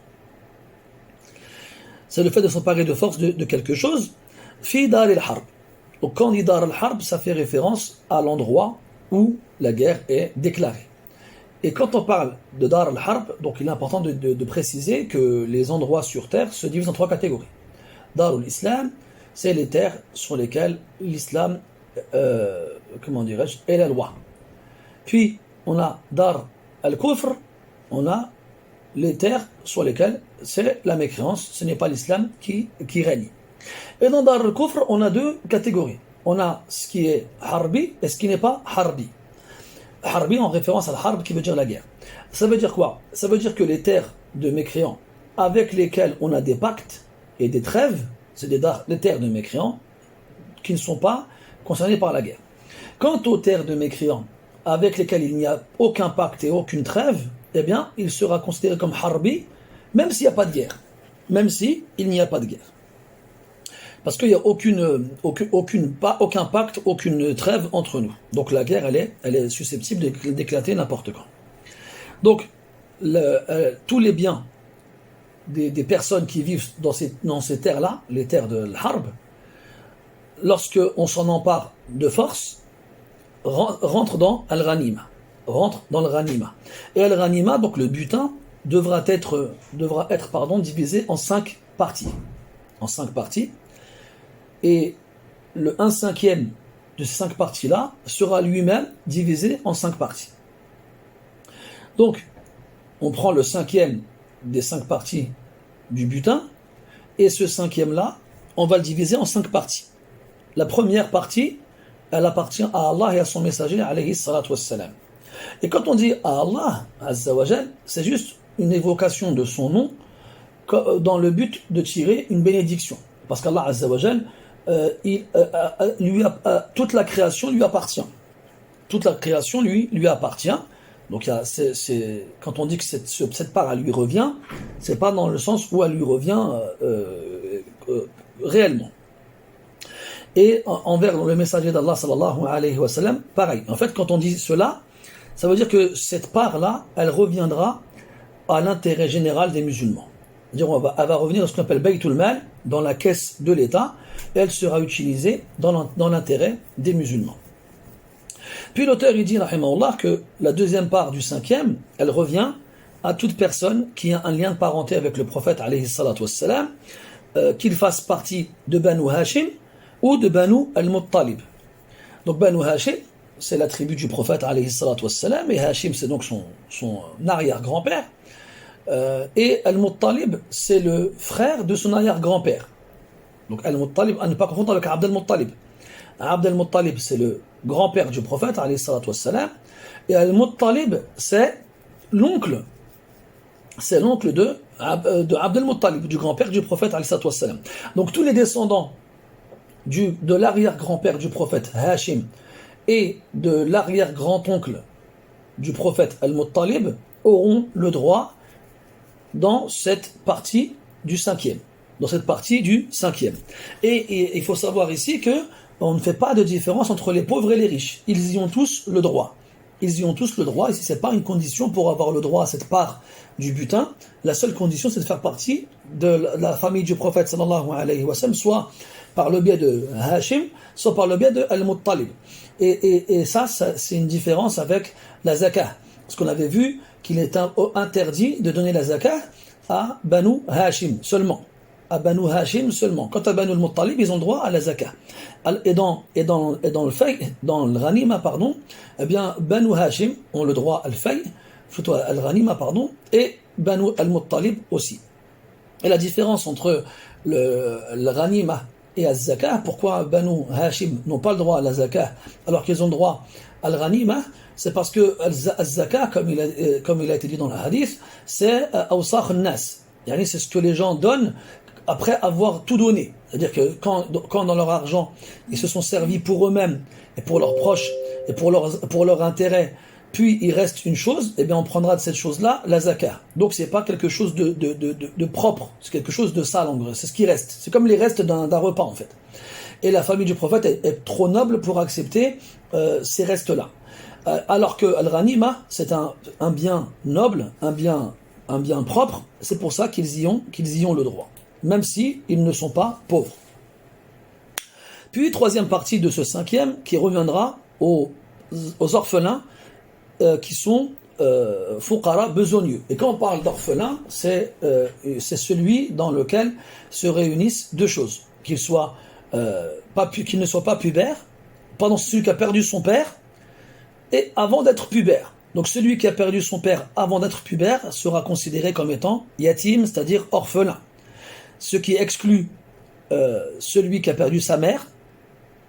C'est le fait de s'emparer de force de quelque chose. Fi dar al-harb. Donc quand on dit dar al-harb, ça fait référence à l'endroit où la guerre est déclarée. Et quand on parle de dar al-harb, donc il est important de préciser que les endroits sur terre se divisent en trois catégories. Dar al-islam, c'est les terres sur lesquelles l'islam, comment dirais-je, est la loi. Puis on a dar al-kufr, on a les terres sur lesquelles c'est la mécréance, ce n'est pas l'islam qui règne. Et dans dar al-kufr, on a deux catégories. On a ce qui est harbi et ce qui n'est pas harbi. Harbi en référence à l'harb qui veut dire la guerre. Ça veut dire quoi? Ça veut dire que les terres de mécréants avec lesquelles on a des pactes et des trêves, c'est des terres de mécréants qui ne sont pas concernées par la guerre. Quant aux terres de mécréants avec lesquelles il n'y a aucun pacte et aucune trêve, eh bien, il sera considéré comme harbi, même s'il n'y a pas de guerre. Même s'il n'y a pas de guerre. Parce qu'il n'y a aucun pacte, aucune trêve entre nous. Donc la guerre, elle est susceptible d'éclater n'importe quand. Donc, tous les biens des personnes qui vivent dans ces terres-là, les terres de l'harb, lorsqu'on s'en empare de force, rentre dans al-ghanima. Et al-ghanima, donc le butin, devra être divisé en 5 parties. En 5 parties. Et le 1/5 de ces 5 parties-là sera lui-même divisé en 5 parties. Donc, on prend le 5e des 5 parties du butin, et ce 5e-là, on va le diviser en 5 parties. La première partie, elle appartient à Allah et à son messager, alayhi salatu wassalam. Et quand on dit à Allah, azza wa jal, c'est juste une évocation de son nom dans le but de tirer une bénédiction. Parce qu'Allah azza wa jal, toute la création lui appartient. Toute la création lui appartient. Donc quand on dit que cette part elle lui revient, c'est pas dans le sens où elle lui revient réellement. Et envers le messager d'Allah sallallahu alayhi wa sallam, pareil. En fait, quand on dit cela, ça veut dire que cette part-là, elle reviendra à l'intérêt général des musulmans. C'est-à-dire, elle va revenir dans ce qu'on appelle Baytul Mal, dans la caisse de l'État, et elle sera utilisée dans l'intérêt des musulmans. Puis l'auteur il dit, rahimahullah, que la deuxième part du 5e, elle revient à toute personne qui a un lien de parenté avec le prophète, alayhi salatu wassalam, qu'il fasse partie de Banu Hashim ou de Banu al-Muttalib. Donc Banu Hashim, c'est la tribu du prophète, alayhi salatu wassalam, et Hashim, c'est donc son arrière-grand-père. Et Al-Muttalib, c'est le frère de son arrière-grand-père. Donc Al-Muttalib, à ne pas confondre avec Abd al-Muttalib. Abd al-Muttalib, c'est le grand-père du prophète, alayhi salatu wassalam, et Al-Muttalib, c'est l'oncle de Abd al-Muttalib, du grand-père du prophète, alayhi salatu wassalam. Donc tous les descendants de l'arrière-grand-père du prophète, Hashim, et de l'arrière-grand-oncle du prophète Al-Muttalib auront le droit dans cette partie du 5e. Et il faut savoir ici que on ne fait pas de différence entre les pauvres et les riches. Ils y ont tous le droit. Et si ce n'est pas une condition pour avoir le droit à cette part du butin, la seule condition c'est de faire partie de la famille du prophète sallallahu alayhi wa sallam, soit par le biais de Hashim, soit par le biais de Al-Muttalib. Et ça, c'est une différence avec la zakah. Parce qu'on avait vu qu'il est interdit de donner la zakah à Banu Hashim seulement. Quant à Banu al-Muttalib, ils ont le droit à la zakah. Et dans le ghanima, eh bien, Banu Hashim ont le droit al ghanima, et Banu al-Muttalib aussi. Et la différence entre le ghanima et la zakah, pourquoi Banu Hashim n'ont pas le droit à la zakah alors qu'ils ont le droit à la ghanima, c'est parce que la zakah, comme il a été dit dans le hadith, c'est awsakh an-nas. C'est ce que les gens donnent après avoir tout donné. C'est-à-dire que quand dans leur argent, ils se sont servis pour eux-mêmes et pour leurs proches et pour leur intérêt, puis il reste une chose, eh bien on prendra de cette chose-là la zakah. Donc c'est pas quelque chose de propre, c'est quelque chose de sale en gros, c'est ce qui reste. C'est comme les restes d'un repas en fait. et la famille du prophète est trop noble pour accepter ces restes-là. Alors que Al-Ghanima, c'est un bien noble, un bien propre, c'est pour ça qu'ils y ont le droit, même si ils ne sont pas pauvres. Puis, troisième partie de ce cinquième, qui reviendra aux orphelins qui sont fuqara, besogneux. Et quand on parle d'orphelin, c'est celui dans lequel se réunissent deux choses. Qu'il ne soit pas pubère, pendant celui qui a perdu son père, et avant d'être pubère. Donc celui qui a perdu son père avant d'être pubère sera considéré comme étant yatim, c'est-à-dire orphelin. Ce qui exclut celui qui a perdu sa mère,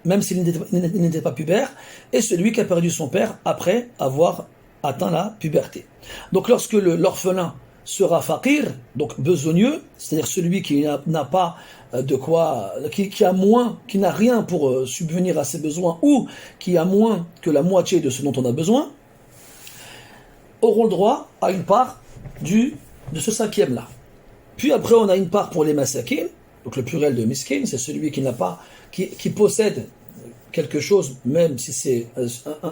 même s'il n'était pas pubère, et celui qui a perdu son père après avoir atteint la puberté. Donc lorsque l'orphelin sera faqir, donc besogneux, c'est-à-dire celui qui n'a pas de quoi, qui a moins, qui n'a rien pour subvenir à ses besoins, ou qui a moins que la moitié de ce dont on a besoin, auront le droit à une part de ce cinquième-là. Puis après on a une part pour les masakin, donc le pluriel de miskin, c'est celui qui possède quelque chose, même si c'est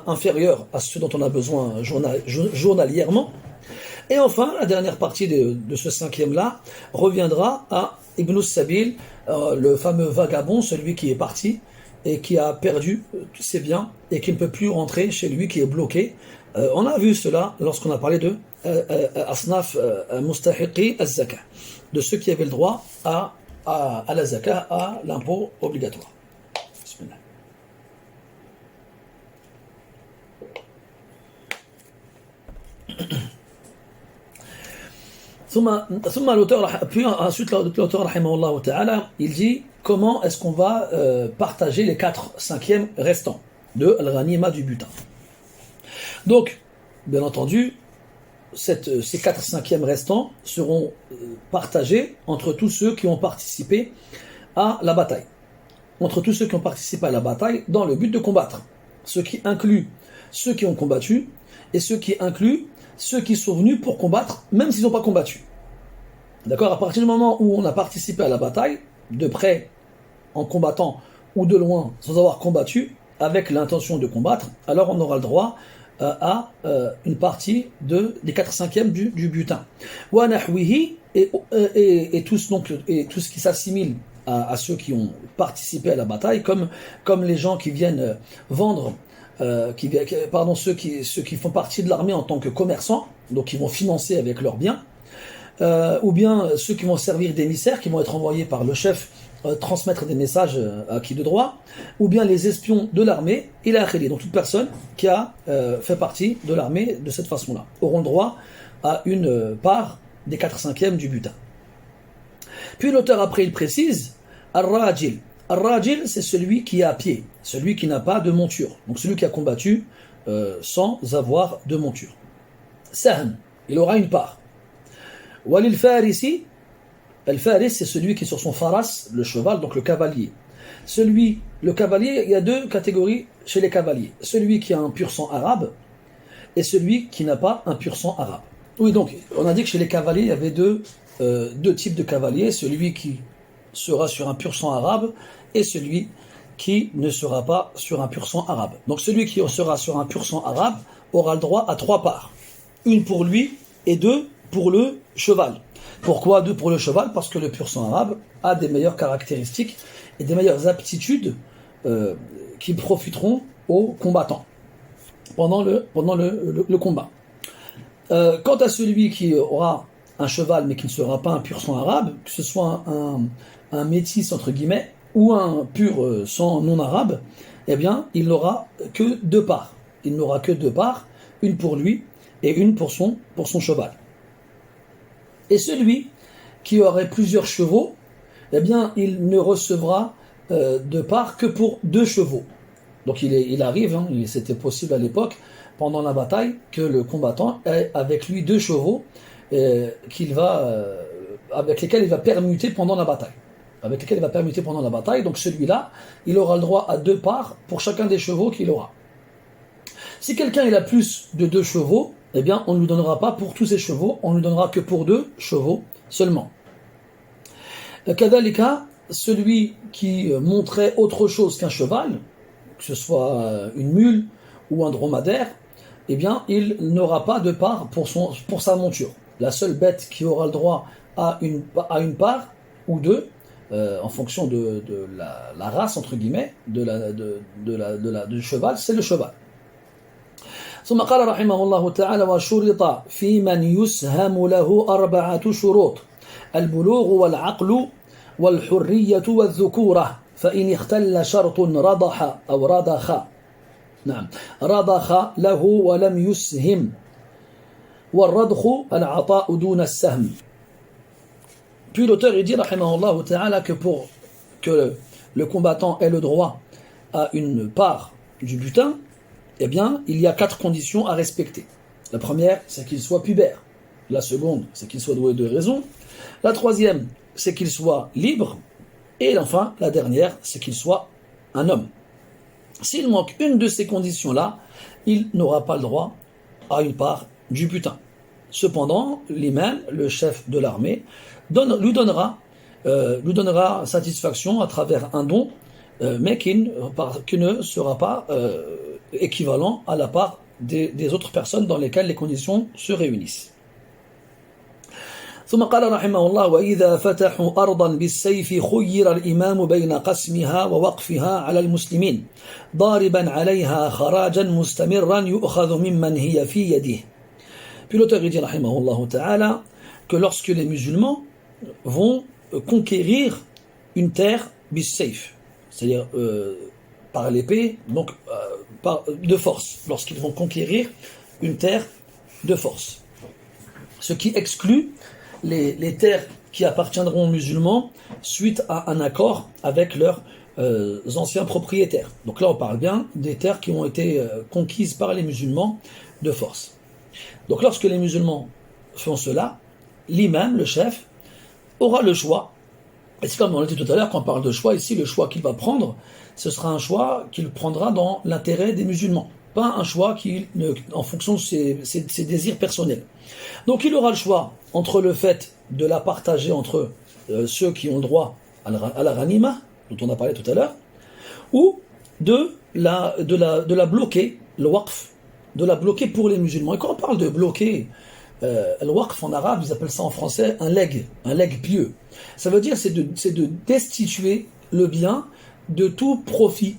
inférieur à ce dont on a besoin journalièrement. Et enfin, la dernière partie de ce cinquième-là reviendra à Ibn Sabil, le fameux vagabond, celui qui est parti et qui a perdu ses biens et qui ne peut plus rentrer chez lui, qui est bloqué. On a vu cela lorsqu'on a parlé de Asnaf Mustahiqi az-Zaka, de ceux qui avaient le droit à la Zaka, à l'impôt obligatoire. Bismillah. Ensuite l'auteur rahimahullah ta'ala, il dit comment est-ce qu'on va partager les 4/5 restants de Al-Ghanima, du butin. Donc, bien entendu, ces 4/5 restants seront partagés entre tous ceux qui ont participé à la bataille. Entre tous ceux qui ont participé à la bataille dans le but de combattre. Ce qui inclut ceux qui ont combattu et ce qui inclut ceux qui sont venus pour combattre, même s'ils n'ont pas combattu. D'accord ? À partir du moment où on a participé à la bataille, de près en combattant ou de loin sans avoir combattu, avec l'intention de combattre, alors on aura le droit à une partie des 4/5 du butin. Et tout ce qui s'assimile à ceux qui ont participé à la bataille, comme les gens qui viennent vendre, ceux qui font partie de l'armée en tant que commerçants, donc qui vont financer avec leurs biens, ou bien ceux qui vont servir d'émissaires, qui vont être envoyés par le chef transmettre des messages à qui de droit, ou bien les espions de l'armée, et la khili, donc toute personne qui a fait partie de l'armée de cette façon-là, auront le droit à une part des 4/5 du butin. Puis l'auteur après il précise, Ar-Rajil. Ar-Rajil, c'est celui qui est à pied, celui qui n'a pas de monture, donc celui qui a combattu sans avoir de monture. Sahm, il aura une part. Walil Farisi, Al-Faris, c'est celui qui est sur son faras, le cheval, donc le cavalier. Le cavalier, il y a deux catégories chez les cavaliers. Celui qui a un pur sang arabe et celui qui n'a pas un pur sang arabe. Oui, donc, on a dit que chez les cavaliers, il y avait deux types de cavaliers. Celui qui sera sur un pur sang arabe et celui qui ne sera pas sur un pur sang arabe. Donc, celui qui sera sur un pur sang arabe aura le droit à 3 parts. Une pour lui et 2 pour le cheval. Pourquoi 2 pour le cheval? Parce que le pur sang arabe a des meilleures caractéristiques et des meilleures aptitudes qui profiteront aux combattants pendant le combat. Quant à celui qui aura un cheval mais qui ne sera pas un pur sang arabe, que ce soit un métis entre guillemets ou un pur sang non arabe, eh bien il n'aura que 2 parts. Il n'aura que 2 parts, une pour lui et une pour son cheval. Et celui qui aurait plusieurs chevaux, eh bien, il ne recevra de part que pour 2 chevaux. Donc il arrive, c'était possible à l'époque, pendant la bataille, que le combattant ait avec lui 2 chevaux avec lesquels il va permuter pendant la bataille. Donc celui-là, il aura le droit à 2 parts pour chacun des chevaux qu'il aura. Si quelqu'un il a plus de 2 chevaux, eh bien, on ne lui donnera pas pour tous ces chevaux, on ne lui donnera que pour 2 chevaux seulement. Kadhalika, celui qui montrait autre chose qu'un cheval, que ce soit une mule ou un dromadaire, eh bien, il n'aura pas de part pour sa monture. La seule bête qui aura le droit à une part ou deux, en fonction de la race, entre guillemets, du cheval, c'est le cheval. ثم قال رحمه الله تعالى وشرط في من يسهم له 4 شروط البلوغ والعقل والحرية والذكورة فإن اختل شرط رضح أو رضخ نعم رضخ له ولم يسهم والرضخ العطاء دون السهم. Puis l'auteur il dit rahimahullah ta'ala que pour que le combattant ait le droit à une part du butin, eh bien, il y a 4 conditions à respecter. La première, c'est qu'il soit pubère. La seconde, c'est qu'il soit doué de raison. La troisième, c'est qu'il soit libre. Et enfin, la dernière, c'est qu'il soit un homme. S'il manque une de ces conditions-là, il n'aura pas le droit à une part du butin. Cependant, l'imam, le chef de l'armée, lui donnera satisfaction à travers un don, mais qui ne sera pas équivalent à la part des autres personnes dans lesquelles les conditions se réunissent. ثم قال رحمه الله وإذا فتحوا أرضا بالسيف خير الإمام بين قسمها ووقفها على المسلمين ضاربا عليها خراجا مستمرا يؤخذ ممن هي في يده. Puis l'auteur dit رحمه الله تعالى que lorsque les musulmans vont conquérir une terre bis-sayf, c'est-à-dire par l'épée, donc de force, lorsqu'ils vont conquérir une terre de force. Ce qui exclut les terres qui appartiendront aux musulmans suite à un accord avec leurs anciens propriétaires. Donc là, on parle bien des terres qui ont été conquises par les musulmans de force. Donc lorsque les musulmans font cela, l'imam, le chef, aura le choix. Et c'est comme on l'a dit tout à l'heure, quand on parle de choix, ici, le choix qu'il va prendre, ce sera un choix qu'il prendra dans l'intérêt des musulmans. Pas un choix en fonction de ses désirs personnels. Donc il aura le choix entre le fait de la partager entre ceux qui ont le droit à la ghanima, dont on a parlé tout à l'heure, ou de la bloquer, le waqf, de la bloquer pour les musulmans. Et quand on parle de bloquer, le waqf en arabe, ils appellent ça en français un legs pieux. Ça veut dire c'est de destituer le bien de tout profit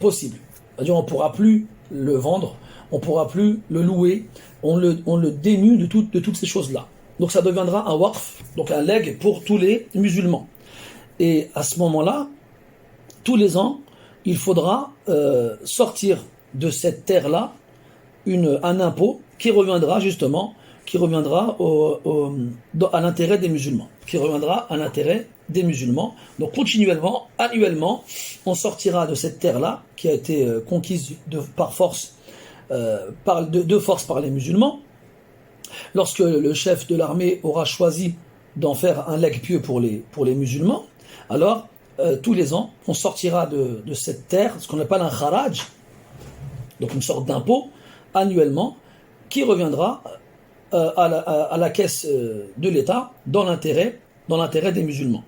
possible. C'est-à-dire on ne pourra plus le vendre, on ne pourra plus le louer, on le dénue de toutes ces choses-là. Donc ça deviendra un waqf, donc un leg pour tous les musulmans. Et à ce moment-là, tous les ans, il faudra sortir de cette terre-là un impôt qui reviendra justement, à l'intérêt des musulmans, Donc continuellement, annuellement, on sortira de cette terre-là qui a été conquise de force par les musulmans. Lorsque le chef de l'armée aura choisi d'en faire un legs pieux pour les musulmans, alors tous les ans, on sortira de cette terre, ce qu'on appelle un kharaj, donc une sorte d'impôt, annuellement, qui reviendra à la caisse de l'État dans l'intérêt des musulmans.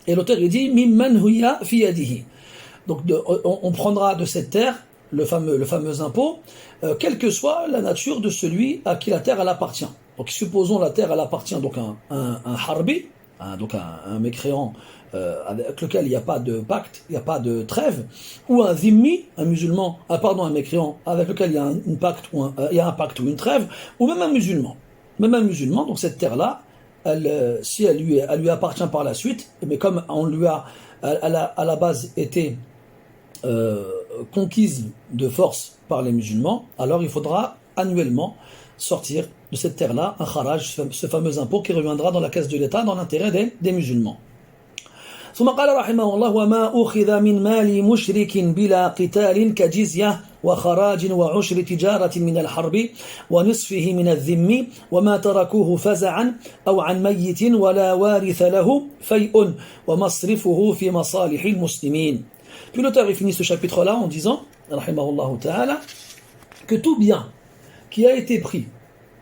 Et l'auteur il dit mimman huya fi yadihi. Donc on prendra de cette terre le fameux impôt, quelle que soit la nature de celui à qui la terre elle appartient. Donc supposons la terre elle appartient donc à un harbi, donc un mécréant avec lequel il n'y a pas de pacte, il n'y a pas de trêve, ou un zimmi, un mécréant avec lequel il y a un pacte ou un pacte ou une trêve, ou même un musulman. Donc cette terre-là, si elle lui appartient par la suite, mais comme on lui a à la base été conquise de force par les musulmans, alors il faudra annuellement sortir de cette terre-là un kharaj, ce fameux impôt qui reviendra dans la caisse de l'État dans l'intérêt des musulmans. ثم قال رحمه الله وما أخذ من مال مشرك بلا قتال كجزية وخراج وعشر تجارة من الحرب ونصفه من الذم وما تركوه فزعا أو عن ميت ولا وارث له فيء ومصرفه في مصالح المسلمين. Puis l'auteur finit ce chapitre-là en disant, rahimahullah ta'ala, que tout bien qui a été pris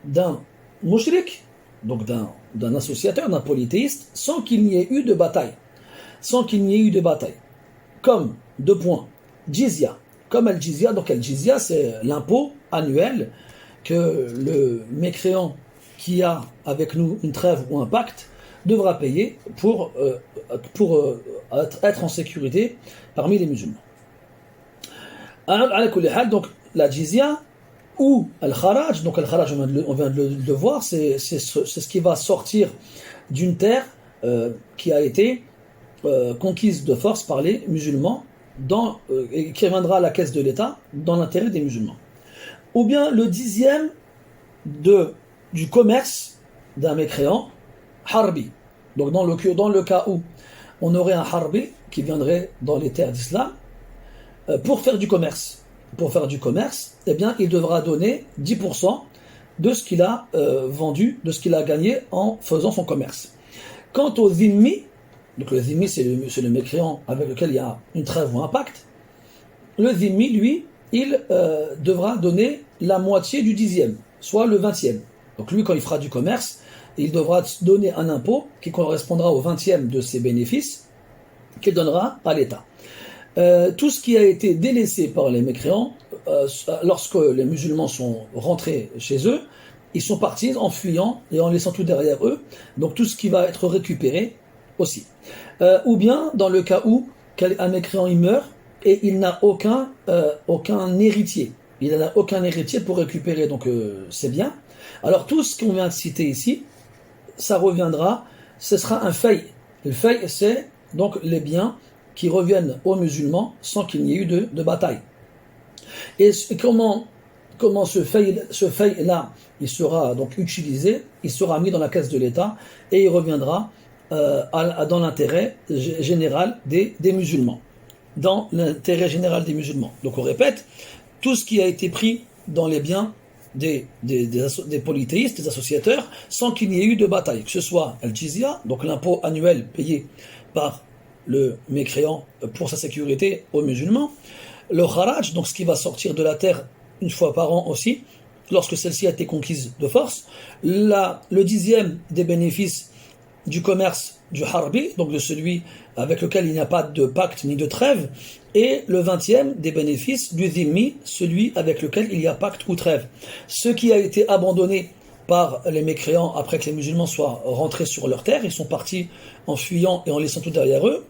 d'un mushrik, donc d'un associateur, d'un polythéiste, sans qu'il n'y ait eu de bataille, sans qu'il n'y ait eu de bataille. Comme, deux points, jizya. Comme al-jizya, donc al-jizya c'est l'impôt annuel que le mécréant qui a avec nous une trêve ou un pacte devra payer pour être en sécurité parmi les musulmans. Donc la jizya ou al-kharaj, donc al-kharaj on vient de le voir, c'est ce qui va sortir d'une terre qui a été conquise de force par les musulmans et qui reviendra à la caisse de l'État dans l'intérêt des musulmans. Ou bien le 10e du commerce d'un mécréant harbi. Donc dans le cas où on aurait un harbi qui viendrait dans les terres d'islam pour faire du commerce. Pour faire du commerce, eh bien, il devra donner 10% de ce qu'il a vendu, de ce qu'il a gagné en faisant son commerce. Quant au zimmi, donc le zimmi c'est le mécréant avec lequel il y a une trêve ou un pacte, le zimmi, lui, il devra donner la moitié du 10e, soit le 20e. Donc lui, quand il fera du commerce, il devra donner un impôt qui correspondra au 20e de ses bénéfices qu'il donnera à l'État. Tout ce qui a été délaissé par les mécréants, lorsque les musulmans sont rentrés chez eux, ils sont partis en fuyant et en laissant tout derrière eux, donc tout ce qui va être récupéré aussi. Ou bien dans le cas où un mécréant il meurt et il n'a aucun héritier. Il n'a aucun héritier pour récupérer donc ses biens. Alors tout ce qu'on vient de citer ici, ça reviendra, ce sera un fay. Le fay, c'est donc les biens qui reviennent aux musulmans sans qu'il n'y ait eu de bataille. Et comment ce fay-là, il sera donc utilisé, il sera mis dans la caisse de l'État et il reviendra dans l'intérêt général des musulmans. Dans l'intérêt général des musulmans. Donc on répète, tout ce qui a été pris dans les biens des polythéistes, des associateurs, sans qu'il n'y ait eu de bataille, que ce soit al-jizya, donc l'impôt annuel payé par le mécréant pour sa sécurité aux musulmans, le kharaj, donc ce qui va sortir de la terre une fois par an aussi, lorsque celle-ci a été conquise de force, le 10e des bénéfices du commerce du harbi, donc de celui avec lequel il n'y a pas de pacte ni de trêve, et le 20e des bénéfices du dhimmi, celui avec lequel il y a pacte ou trêve. Ce qui a été abandonné par les mécréants après que les musulmans soient rentrés sur leur terre, ils sont partis en fuyant et en laissant tout derrière eux.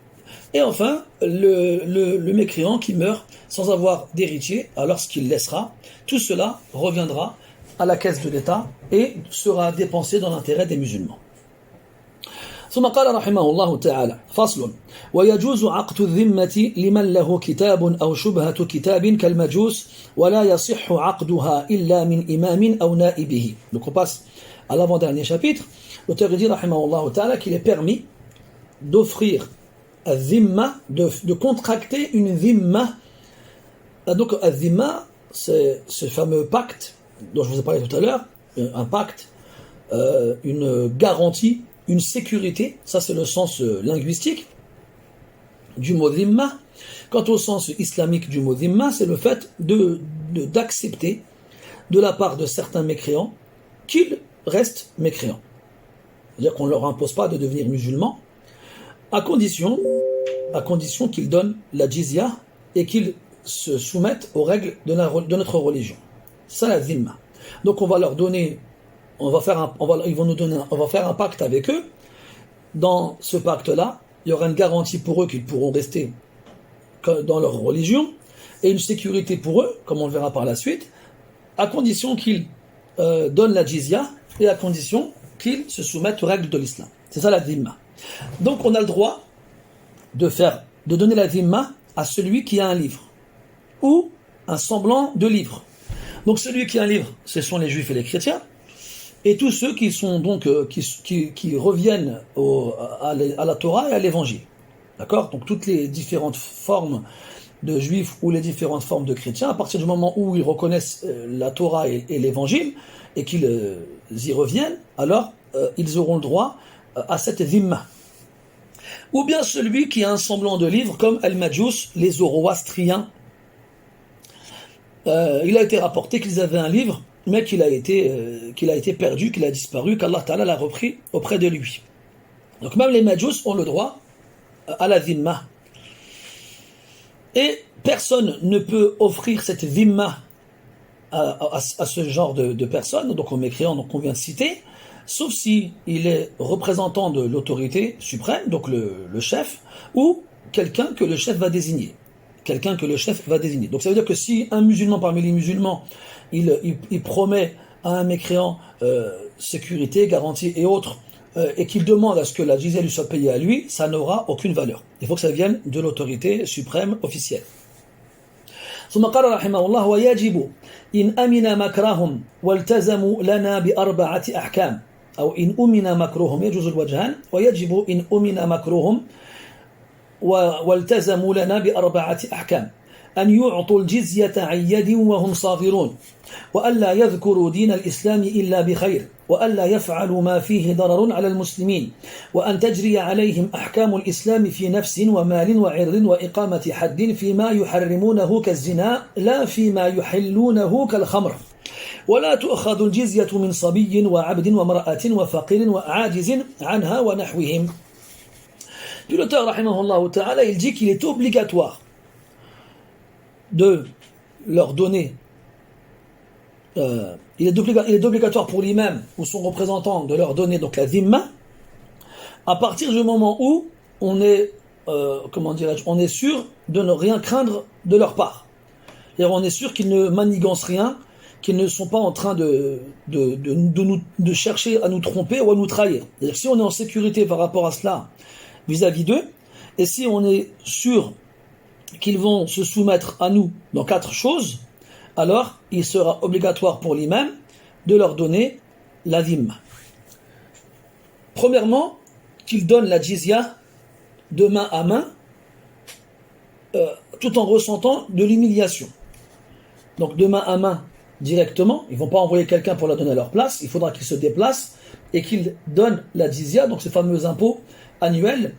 Et enfin, le mécréant qui meurt sans avoir d'héritier, alors ce qu'il laissera, tout cela reviendra à la caisse de l'État et sera dépensé dans l'intérêt des musulmans. ثم قال رحمه الله تعالى فصل ويجوز عقد الذمة لمن له كتاب أو شبهة كتاب كالمجوس ولا يصح عقدها إلا من إمام أو نائبه. Donc on passe à l'avant-dernier chapitre. L'auteur dit رحمه الله تعالى qu'il est permis d'offrir à zimma, de contracter une zimma. Donc à zimma, c'est ce fameux pacte dont je vous ai parlé tout à l'heure, un pacte, une garantie, une sécurité, ça c'est le sens linguistique du mot dhimma. Quant au sens islamique du mot dhimma, c'est le fait d'accepter de la part de certains mécréants qu'ils restent mécréants. C'est-à-dire qu'on ne leur impose pas de devenir musulmans, à condition qu'ils donnent la jizya et qu'ils se soumettent aux règles de notre religion. Ça la dhimma. Donc on va leur donner, on va faire un pacte avec eux. Dans ce pacte-là, il y aura une garantie pour eux qu'ils pourront rester dans leur religion et une sécurité pour eux, comme on le verra par la suite, à condition qu'ils donnent la jizya et à condition qu'ils se soumettent aux règles de l'islam. C'est ça la dhimma. Donc on a le droit de donner la dhimma à celui qui a un livre ou un semblant de livre. Donc celui qui a un livre, ce sont les juifs et les chrétiens, et tous ceux qui sont donc qui reviennent à la Torah et à l'évangile. D'accord ? Donc toutes les différentes formes de juifs ou les différentes formes de chrétiens, à partir du moment où ils reconnaissent la Torah et l'évangile et qu'ils y reviennent, alors ils auront le droit à cette dhimma. Ou bien celui qui a un semblant de livre comme Al-Majus, les Zoroastriens. Il a été rapporté qu'ils avaient un livre, mais qu'il a été perdu, qu'il a disparu, qu'Allah Ta'ala l'a repris auprès de lui. Donc même les Majus ont le droit à la dhimma. Et personne ne peut offrir cette dhimma à ce genre de personnes, donc aux mécréants donc qu'on vient de citer, sauf si il est représentant de l'autorité suprême, donc le chef, ou quelqu'un que le chef va désigner. Quelqu'un que le chef va désigner. Donc ça veut dire que si un musulman parmi les musulmans, il promet à un mécréant sécurité, garantie et autres, et qu'il demande à ce que la jizya lui soit payée à lui, ça n'aura aucune valeur. Il faut que ça vienne de l'autorité suprême officielle. ثم قال رحمه الله ويجب إن أمن مكرهم والتزموا لنا بأربعة أحكام أو إن أمن مكرهم يجوز الوجهان ويجب إن أمن مكرهم والتزموا لنا بأربعة أحكام أن يعطوا الجزية عن يد وهم صاغرون وألا يذكروا دين الإسلام إلا بخير وألا يفعلوا ما فيه ضرر على المسلمين وأن تجري عليهم أحكام الإسلام في نفس ومال وعرض وإقامة حد فيما يحرمونه كالزنا لا فيما يحلونه كالخمر ولا تؤخذ الجزية من صبي وعبد وامرأة وفقير وعاجز عنها ونحوهم. Puis l'auteur, rahimahullah ta'ala, il dit qu'il est obligatoire de leur donner, il est obligatoire pour l'imam ou son représentant de leur donner donc la dhimma à partir du moment où on est, on est sûr de ne rien craindre de leur part. C'est-à-dire on est sûr qu'ils ne manigancent rien, qu'ils ne sont pas en train de chercher à nous tromper ou à nous trahir. C'est-à-dire que si on est en sécurité par rapport à cela vis-à-vis d'eux, et si on est sûr qu'ils vont se soumettre à nous dans 4 choses, alors il sera obligatoire pour l'imam de leur donner la dhimma. Premièrement, qu'ils donnent la jizya de main à main, tout en ressentant de l'humiliation. Donc de main à main directement, ils ne vont pas envoyer quelqu'un pour la donner à leur place, il faudra qu'ils se déplacent et qu'ils donnent la jizya, donc ces fameux impôts annuels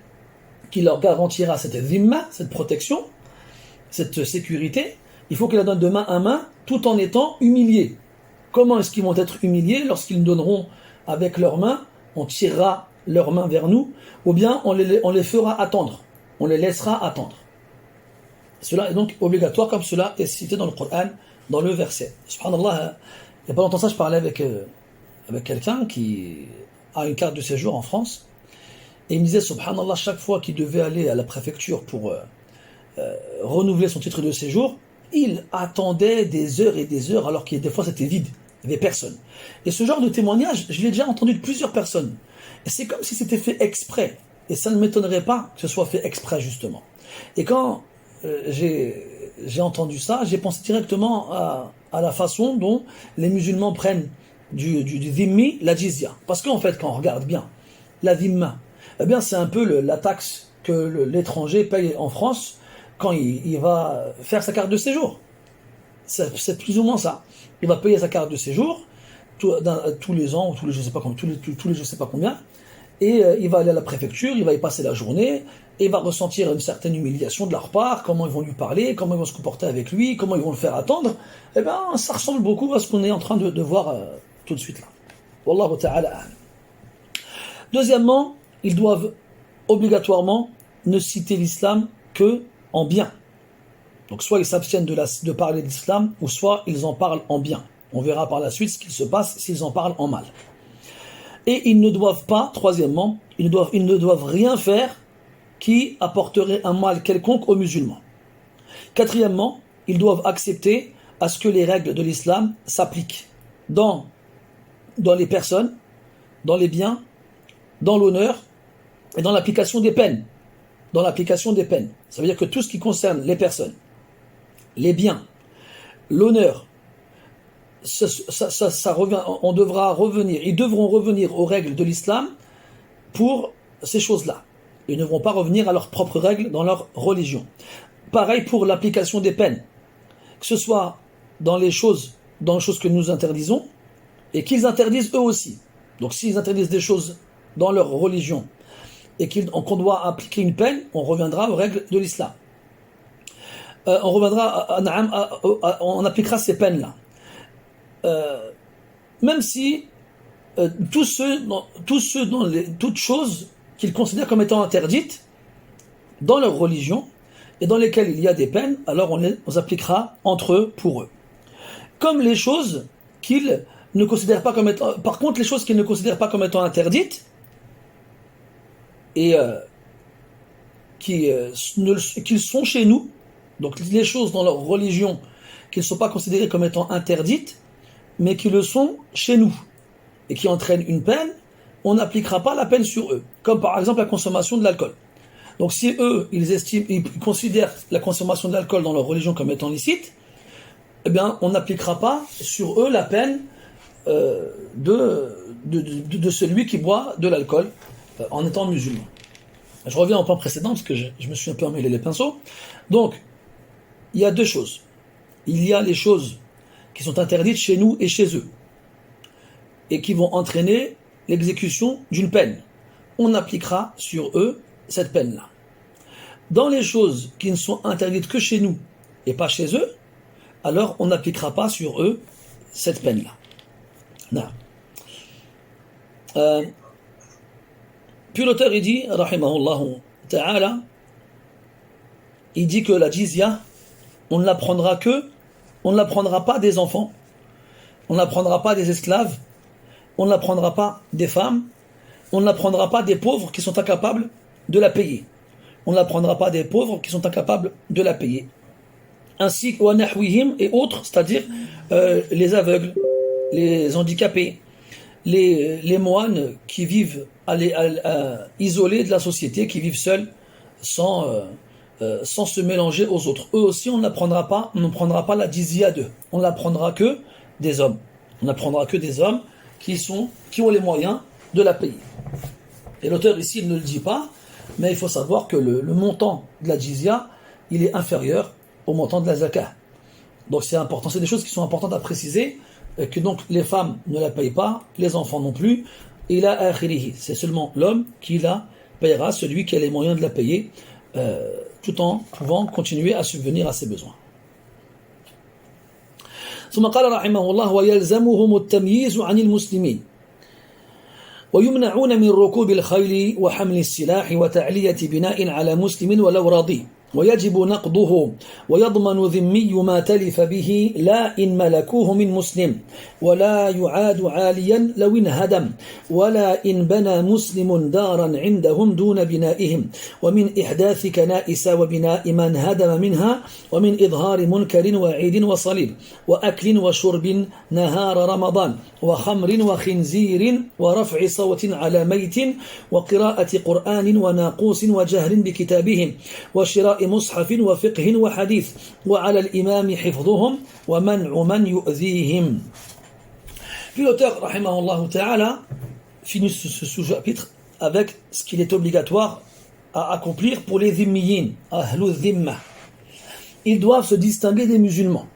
qui leur garantira cette dhimma, cette protection, cette sécurité. Il faut qu'ils la donnent de main à main tout en étant humiliés. Comment est-ce qu'ils vont être humiliés? Lorsqu'ils nous donneront avec leurs mains, on tirera leurs mains vers nous, ou bien on les fera attendre, on les laissera attendre. Cela est donc obligatoire, comme cela est cité dans le Coran, dans le verset. Subhanallah, il n'y a pas longtemps ça, je parlais avec quelqu'un qui a une carte de séjour en France, et il me disait, subhanallah, chaque fois qu'il devait aller à la préfecture pour renouveler son titre de séjour, il attendait des heures et des heures, alors que des fois c'était vide, il n'y avait personne. Et ce genre de témoignage, je l'ai déjà entendu de plusieurs personnes. Et c'est comme si c'était fait exprès. Et ça ne m'étonnerait pas que ce soit fait exprès, justement. Et quand j'ai entendu ça, j'ai pensé directement à la façon dont les musulmans prennent du dhimmi, la jizya. Parce qu'en fait, quand on regarde bien, la dhimma, eh bien c'est un peu la taxe que l'étranger paye en France quand il va faire sa carte de séjour. C'est plus ou moins ça. Il va payer sa carte de séjour tous les ans, ou tous les je sais pas combien, et il va aller à la préfecture, il va y passer la journée, et il va ressentir une certaine humiliation de leur part, comment ils vont lui parler, comment ils vont se comporter avec lui, comment ils vont le faire attendre. Eh bien, ça ressemble beaucoup à ce qu'on est en train de voir tout de suite là. Wallahu ta'ala. Deuxièmement, ils doivent obligatoirement ne citer l'islam que en bien. Donc soit ils s'abstiennent de parler de l'islam, ou soit ils en parlent en bien. On verra par la suite ce qu'il se passe s'ils en parlent en mal. Et ils ne doivent pas, troisièmement, ils ne doivent rien faire qui apporterait un mal quelconque aux musulmans. Quatrièmement, ils doivent accepter à ce que les règles de l'islam s'appliquent dans les personnes, dans les biens, dans l'honneur et dans l'application des peines. Dans l'application des peines. Ça veut dire que tout ce qui concerne les personnes, les biens, l'honneur, ça revient, ils devront revenir aux règles de l'islam pour ces choses-là. Ils ne vont pas revenir à leurs propres règles dans leur religion. Pareil pour l'application des peines, que ce soit dans les choses que nous interdisons, et qu'ils interdisent eux aussi. Donc s'ils interdisent des choses dans leur religion, et qu'on doit appliquer une peine, on reviendra aux règles de l'islam. On appliquera ces peines-là. Même si toutes choses qu'ils considèrent comme étant interdites, dans leur religion et dans lesquelles il y a des peines, alors on les appliquera entre eux pour eux. Comme les choses qu'ils ne considèrent pas comme étant... Par contre, les choses qu'ils ne considèrent pas comme étant interdites et qu'ils sont chez nous, donc les choses dans leur religion qui ne sont pas considérées comme étant interdites, mais qui le sont chez nous et qui entraînent une peine, on n'appliquera pas la peine sur eux. Comme par exemple la consommation de l'alcool. Donc si eux, ils considèrent la consommation de l'alcool dans leur religion comme étant licite, eh bien on n'appliquera pas sur eux la peine de celui qui boit de l'alcool en étant musulman. Je reviens au point précédent parce que je me suis un peu emmêlé les pinceaux. Donc, il y a deux choses. Il y a les choses qui sont interdites chez nous et chez eux et qui vont entraîner l'exécution d'une peine. On appliquera sur eux cette peine-là. Dans les choses qui ne sont interdites que chez nous et pas chez eux, alors on n'appliquera pas sur eux cette peine-là. Puis l'auteur il dit, rahimahullah ta'ala, il dit que la jizya, on ne l'apprendra pas des enfants, on ne l'apprendra pas des esclaves, on ne l'apprendra pas des femmes, on ne l'apprendra pas des pauvres qui sont incapables de la payer. On ne l'apprendra pas des pauvres qui sont incapables de la payer. Ainsi que wanahwihim et autres, c'est-à-dire les aveugles, les handicapés, les moines qui vivent isolés de la société, qui vivent seuls, sans se mélanger aux autres. Eux aussi, on ne prendra pas la jizya d'eux. On n'apprendra que des hommes. On n'apprendra que des hommes qui ont les moyens de la payer. Et l'auteur ici, il ne le dit pas, mais il faut savoir que le montant de la jizya, il est inférieur au montant de la zakat. Donc c'est important, c'est des choses qui sont importantes à préciser, que donc les femmes ne la payent pas, les enfants non plus, et la akhirihi, c'est seulement l'homme qui la payera, celui qui a les moyens de la payer, tout en pouvant continuer à subvenir à ses besoins. ثم قال رحمه الله ويلزمهم التمييز عن المسلمين ويمنعون من ركوب الخيل وحمل السلاح وتعلية بناء على مسلم ولو رضي ويجب نقضه ويضمن ذمي ما تلف به لا إن ملكوه من مسلم ولا يعاد عاليا لو انهدم ولا إن بنى مسلم دارا عندهم دون بنائهم ومن إحداث كنائس وبناء من هدم منها ومن إظهار منكر وعيد وصليب وأكل وشرب نهار رمضان وخمر وخنزير ورفع صوت على ميت وقراءة قرآن وناقوس وجهر بكتابهم وشراء مصحف وفقه وحديث وعلى الإمام حفظهم ومنع من يؤذيهم. Puis l'auteur, rahimahullah ta'ala, finit ce sous-chapitre avec ce qu'il est obligatoire à accomplir pour les dhimmiyin, ahlu dhimma. Ils doivent se distinguer des musulmans.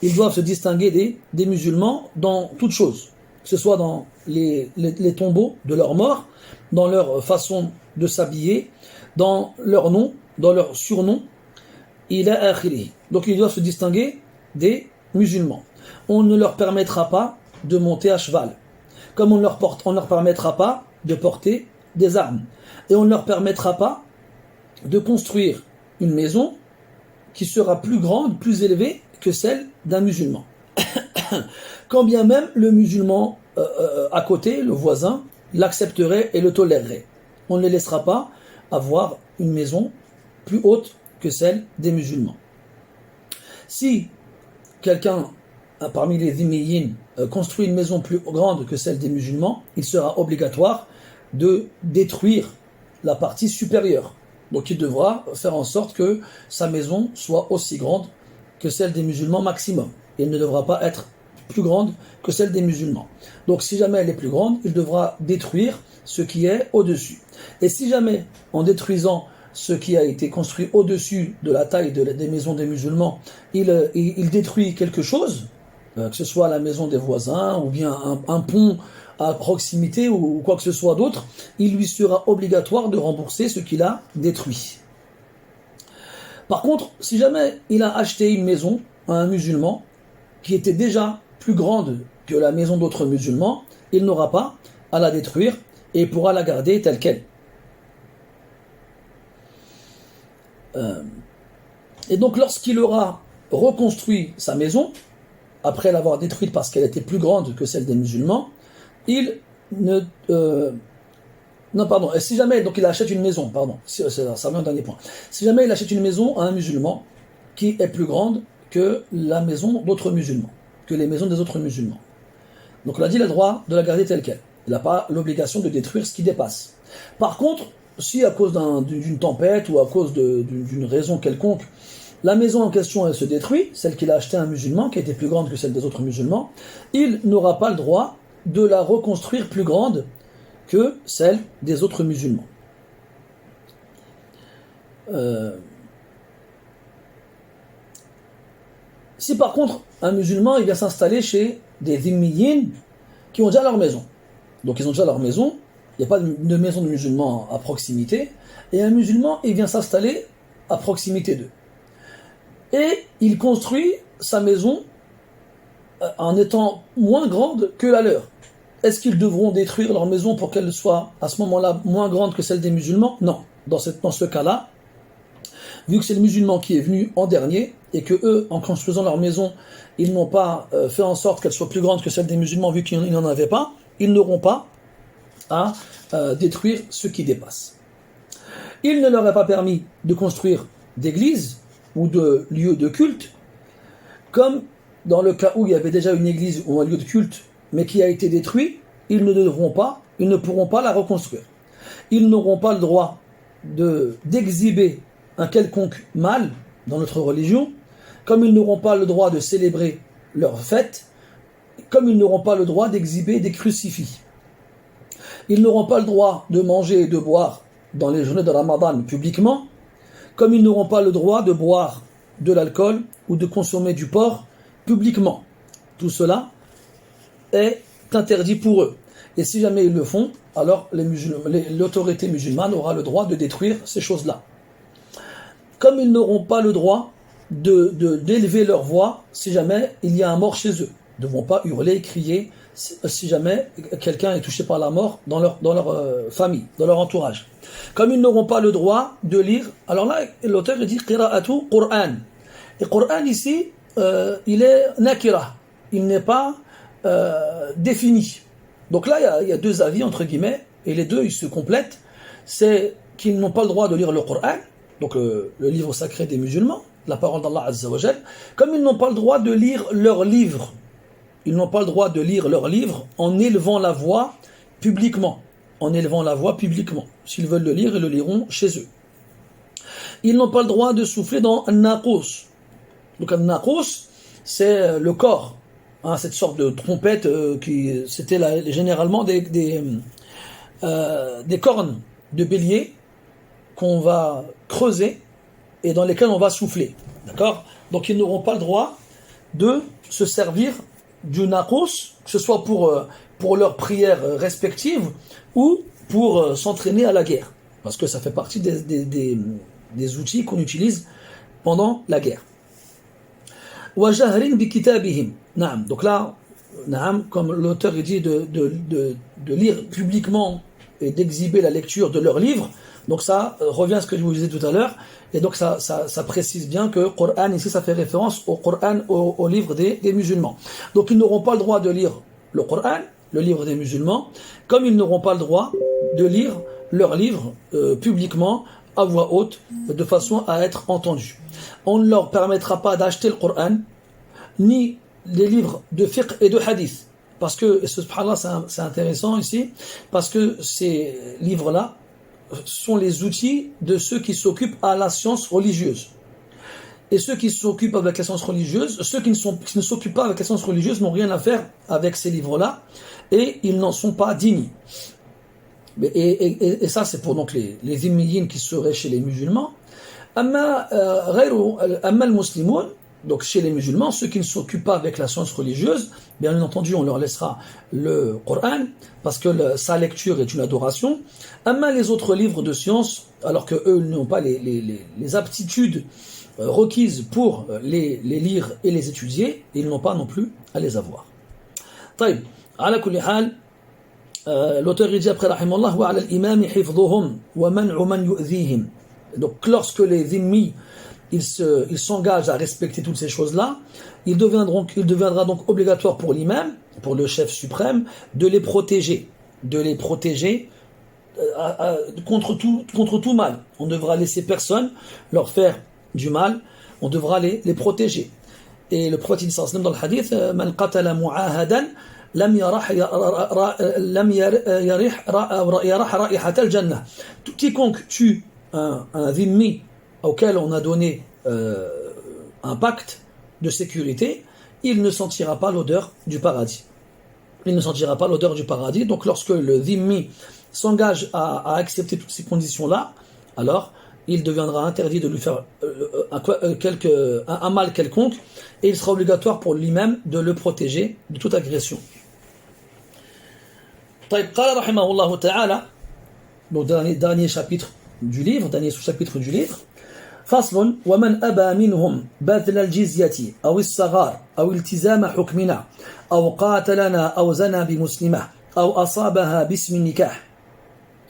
Ils doivent se distinguer des musulmans dans toutes choses, que ce soit dans les tombeaux de leurs morts, dans leur façon de s'habiller, dans leur nom, dans leur surnom, ila akhiri. Donc ils doivent se distinguer des musulmans. On ne leur permettra pas de monter à cheval, comme on ne leur permettra pas de porter des armes, et on ne leur permettra pas de construire une maison qui sera plus grande, plus élevée que celle d'un musulman. Quand bien même le musulman à côté, le voisin, l'accepterait et le tolérerait. On ne les laissera pas avoir une maison plus haute que celle des musulmans. Si quelqu'un parmi les dhimmiyin construit une maison plus grande que celle des musulmans, il sera obligatoire de détruire la partie supérieure. Donc il devra faire en sorte que sa maison soit aussi grande que celle des musulmans maximum. Et elle ne devra pas être plus grande que celle des musulmans. Donc si jamais elle est plus grande, il devra détruire ce qui est au-dessus. Et si jamais, en détruisant ce qui a été construit au-dessus de la taille des maisons des musulmans, il détruit quelque chose, que ce soit la maison des voisins, ou bien un pont à proximité, ou quoi que ce soit d'autre, il lui sera obligatoire de rembourser ce qu'il a détruit. Par contre, si jamais il a acheté une maison à un musulman, qui était déjà plus grande que la maison d'autres musulmans, il n'aura pas à la détruire et pourra la garder telle qu'elle. Et donc lorsqu'il aura reconstruit sa maison, après l'avoir détruite parce qu'elle était plus grande que celle des musulmans, il ne... non, pardon, si jamais donc il achète une maison, pardon, ça vient un dernier point. Si jamais il achète une maison à un musulman qui est plus grande que la maison d'autres musulmans, que les maisons des autres musulmans. Donc on a dit, il a le droit de la garder telle qu'elle. Il n'a pas l'obligation de détruire ce qui dépasse. Par contre, si à cause d'une tempête ou à cause d'une raison quelconque, la maison en question elle se détruit, celle qu'il a achetée à un musulman, qui était plus grande que celle des autres musulmans, il n'aura pas le droit de la reconstruire plus grande que celle des autres musulmans. Si par contre un musulman il vient s'installer chez des dhimmiyin qui ont déjà leur maison, donc ils ont déjà leur maison, il n'y a pas de maison de musulmans à proximité, et un musulman il vient s'installer à proximité d'eux. Et il construit sa maison en étant moins grande que la leur. Est-ce qu'ils devront détruire leur maison pour qu'elle soit à ce moment-là moins grande que celle des musulmans? Non. Dans ce cas-là, vu que c'est le musulman qui est venu en dernier et que eux, en construisant leur maison, ils n'ont pas fait en sorte qu'elle soit plus grande que celle des musulmans vu qu'ils n'en avaient pas, ils n'auront pas à détruire ce qui dépasse. Il ne leur est pas permis de construire d'églises ou de lieux de culte, comme dans le cas où il y avait déjà une église ou un lieu de culte mais qui a été détruit, ils ne pourront pas la reconstruire. Ils n'auront pas le droit d'exhiber un quelconque mal dans notre religion, comme ils n'auront pas le droit de célébrer leurs fêtes, comme ils n'auront pas le droit d'exhiber des crucifix. Ils n'auront pas le droit de manger et de boire dans les journées de Ramadan publiquement, comme ils n'auront pas le droit de boire de l'alcool ou de consommer du porc publiquement. Tout cela est interdit pour eux. Et si jamais ils le font, alors l'autorité musulmane aura le droit de détruire ces choses-là. Comme ils n'auront pas le droit d'élever leur voix si jamais il y a un mort chez eux. Ils ne devront pas hurler, crier si jamais quelqu'un est touché par la mort dans leur famille, dans leur entourage. Comme ils n'auront pas le droit de lire, alors là l'auteur dit qira'atu Qur'an. Et Qur'an ici, il est nakira, il n'est pas défini. Donc là, il y a deux avis, entre guillemets, et les deux, ils se complètent. C'est qu'ils n'ont pas le droit de lire le Coran, donc le livre sacré des musulmans, la parole d'Allah Azza wa Jal, comme ils n'ont pas le droit de lire leur livre. Ils n'ont pas le droit de lire leur livre en élevant la voix publiquement. En élevant la voix publiquement. S'ils veulent le lire, ils le liront chez eux. Ils n'ont pas le droit de souffler dans un naqous. Donc un naqous, c'est le corps. Cette sorte de trompette qui c'était généralement des cornes de bélier qu'on va creuser et dans lesquelles on va souffler. D'accord? Donc ils n'auront pas le droit de se servir du naqous, que ce soit pour leurs prières respectives ou pour s'entraîner à la guerre. Parce que ça fait partie des outils qu'on utilise pendant la guerre. وَجَهْرٍ بِكِتَابِهِمْ. Donc là, comme l'auteur dit de lire publiquement et d'exhiber la lecture de leurs livres, donc ça revient à ce que je vous disais tout à l'heure, et donc ça précise bien que Coran ici ça fait référence au Coran, au livre des musulmans. Donc ils n'auront pas le droit de lire le Coran, le livre des musulmans, comme ils n'auront pas le droit de lire leurs livres publiquement à voix haute, de façon à être entendus. On ne leur permettra pas d'acheter le Coran, ni les livres de fiqh et de hadith. Parce que, et subhanallah, c'est intéressant ici, parce que ces livres-là sont les outils de ceux qui s'occupent à la science religieuse. Et ceux qui s'occupent avec la science religieuse, ceux qui ne s'occupent pas avec la science religieuse n'ont rien à faire avec ces livres-là, et ils n'en sont pas dignes. Et ça, c'est pour donc les dhimmiyin qui seraient chez les musulmans. Amma al-muslimoun, donc chez les musulmans, ceux qui ne s'occupent pas avec la science religieuse, bien entendu, on leur laissera le Coran, parce que sa lecture est une adoration. Amma les autres livres de science, alors que eux n'ont pas les aptitudes requises pour les lire et les étudier, ils n'ont pas non plus à les avoir. طيب, على كل حال, l'auteur dit après rahimallah wa ala al-imam hifdhuhum wa man'u man yu'dhihim. Donc lorsque les dhimmi ils s'engagent à respecter toutes ces choses-là, il deviendra donc obligatoire pour l'imam, pour le chef suprême, de les protéger contre tout mal. On ne devra laisser personne leur faire du mal, on devra les protéger. Et le prophète sallallahu alayhi wa sallam dans le hadith, man qatala mu'ahadan lam yarah ra'ihat al-jannah. Quiconque tue un dhimmi auquel on a donné un pacte de sécurité, il ne sentira pas l'odeur du paradis. Il ne sentira pas l'odeur du paradis. Donc lorsque le dhimmi s'engage à accepter toutes ces conditions-là, alors il deviendra interdit de lui faire un mal quelconque, et il sera obligatoire pour lui-même de le protéger de toute agression. قال رحمه الله تعالى, donc dernier chapitre du livre, dernier sous-chapitre du livre. فصل ومن أبى منهم بذل الجزية أو الصغار أو التزام حكمنا أو قاتلنا أو زنى بمسلمة أو أصابها باسم النكاح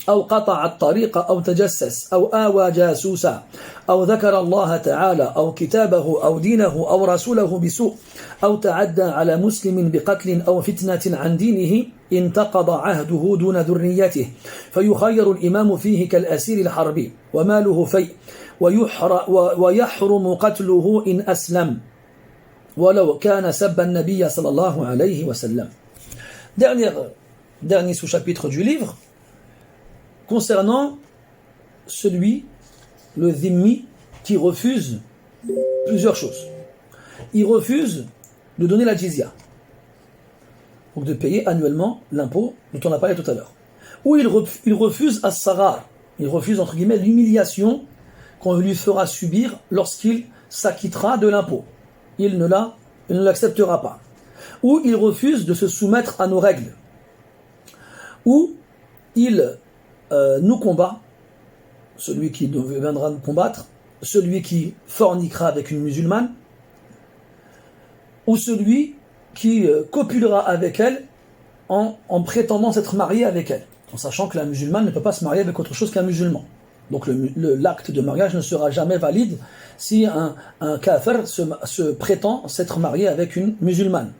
أو قطع الطريق أو تجسس أو آوى جاسوسا أو ذكر الله تعالى أو كتابه أو دينه أو رسوله بسوء أو تعدى على مسلم بقتل أو فتنة عن دينه انتقض عهده دون ذريته فيخير الإمام فيه كالأسير الحربي وماله فيء ويحرم قتله إن أسلم ولو كان سب النبي صلى الله عليه وسلم. Dernier sous-chapitre du livre concernant le dhimmi, qui refuse plusieurs choses. Il refuse de donner la jizya, donc de payer annuellement l'impôt dont on a parlé tout à l'heure. Ou il refuse as-saghar, il refuse entre guillemets l'humiliation qu'on lui fera subir lorsqu'il s'acquittera de l'impôt. Il ne l'acceptera pas. Ou il refuse de se soumettre à nos règles. Ou il nous combat, celui qui viendra nous combattre, celui qui forniquera avec une musulmane, ou celui qui copulera avec elle en prétendant s'être marié avec elle, en sachant que la musulmane ne peut pas se marier avec autre chose qu'un musulman. Donc l'acte de mariage ne sera jamais valide si un kafir se prétend s'être marié avec une musulmane.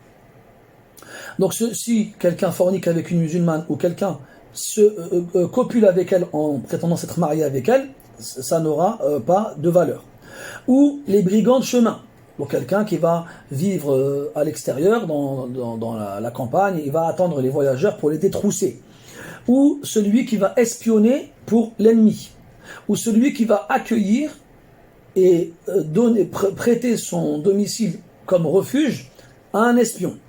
Donc si quelqu'un fornique avec une musulmane ou quelqu'un copule avec elle en prétendant s'être marié avec elle, ça n'aura pas de valeur. Ou les brigands de chemin, donc quelqu'un qui va vivre à l'extérieur, dans la campagne, il va attendre les voyageurs pour les détrousser. Ou celui qui va espionner pour l'ennemi. Ou celui qui va accueillir et prêter son domicile comme refuge à un espion.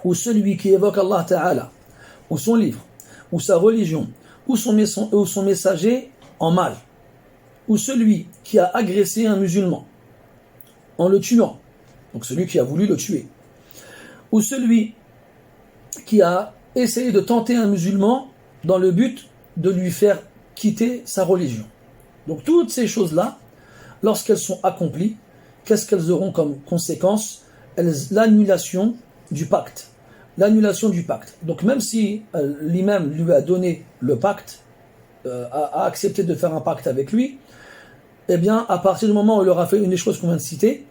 Ou celui qui évoque Allah Ta'ala, ou son livre, ou sa religion, ou son messager en mal, ou celui qui a agressé un musulman en le tuant, donc celui qui a voulu le tuer, ou celui qui a essayé de tenter un musulman dans le but de lui faire quitter sa religion. Donc toutes ces choses-là, lorsqu'elles sont accomplies, qu'est-ce qu'elles auront comme conséquence? L'annulation du pacte. L'annulation du pacte. Donc même si l'imam lui a donné le pacte, a accepté de faire un pacte avec lui, eh bien à partir du moment où il aura fait une des choses qu'on vient de citer,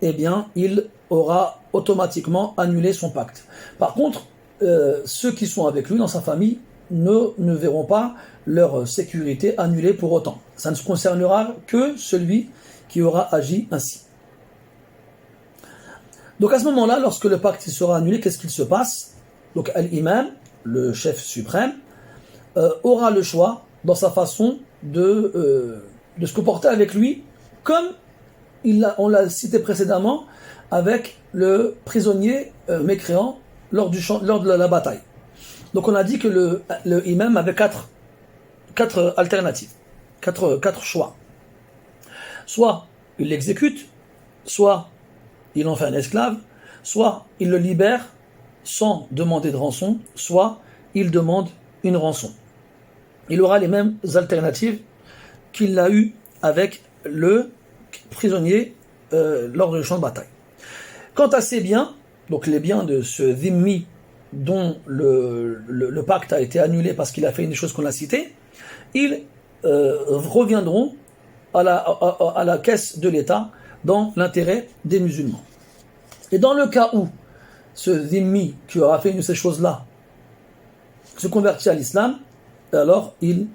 eh bien il aura automatiquement annulé son pacte. Par contre, ceux qui sont avec lui dans sa famille ne verront pas leur sécurité annulée pour autant. Ça ne se concernera que celui qui aura agi ainsi. Donc à ce moment-là, lorsque le pacte sera annulé, qu'est-ce qu'il se passe? Donc l'imam, le chef suprême, aura le choix dans sa façon de se comporter avec lui, comme on l'a cité précédemment avec le prisonnier mécréant lors de la bataille. Donc on a dit que le imam avait quatre alternatives, quatre choix. Soit il l'exécute, soit il en fait un esclave, soit il le libère sans demander de rançon, soit il demande une rançon. Il aura les mêmes alternatives qu'il a eues avec le prisonnier lors du champ de bataille. Quant à ses biens, donc les biens de ce dhimmi dont le pacte a été annulé parce qu'il a fait une chose qu'on a citée, ils reviendront à la caisse de l'État dans l'intérêt des musulmans. Et dans le cas où ce dhimmi qui aura fait une de ces choses-là se convertit à l'islam, alors il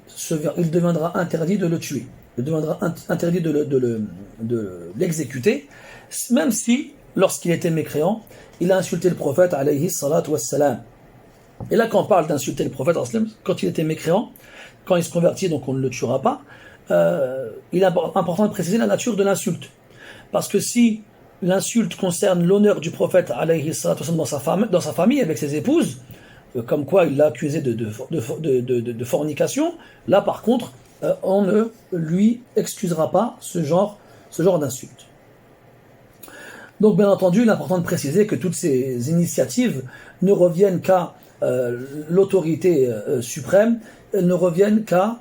deviendra interdit de le tuer. Il deviendra interdit de l'exécuter, même si, lorsqu'il était mécréant, il a insulté le prophète, alayhi salatu wassalam. Et là, quand on parle d'insulter le prophète, quand il était mécréant, quand il se convertit, donc on ne le tuera pas, il est important de préciser la nature de l'insulte. Parce que si l'insulte concerne l'honneur du prophète, alayhi salatu wassalam, dans sa famille, avec ses épouses, comme quoi il l'a accusé de fornication, là par contre, on ne lui excusera pas ce genre d'insulte. Donc bien entendu, il est important de préciser que toutes ces initiatives ne reviennent qu'à l'autorité suprême, elles ne reviennent qu'à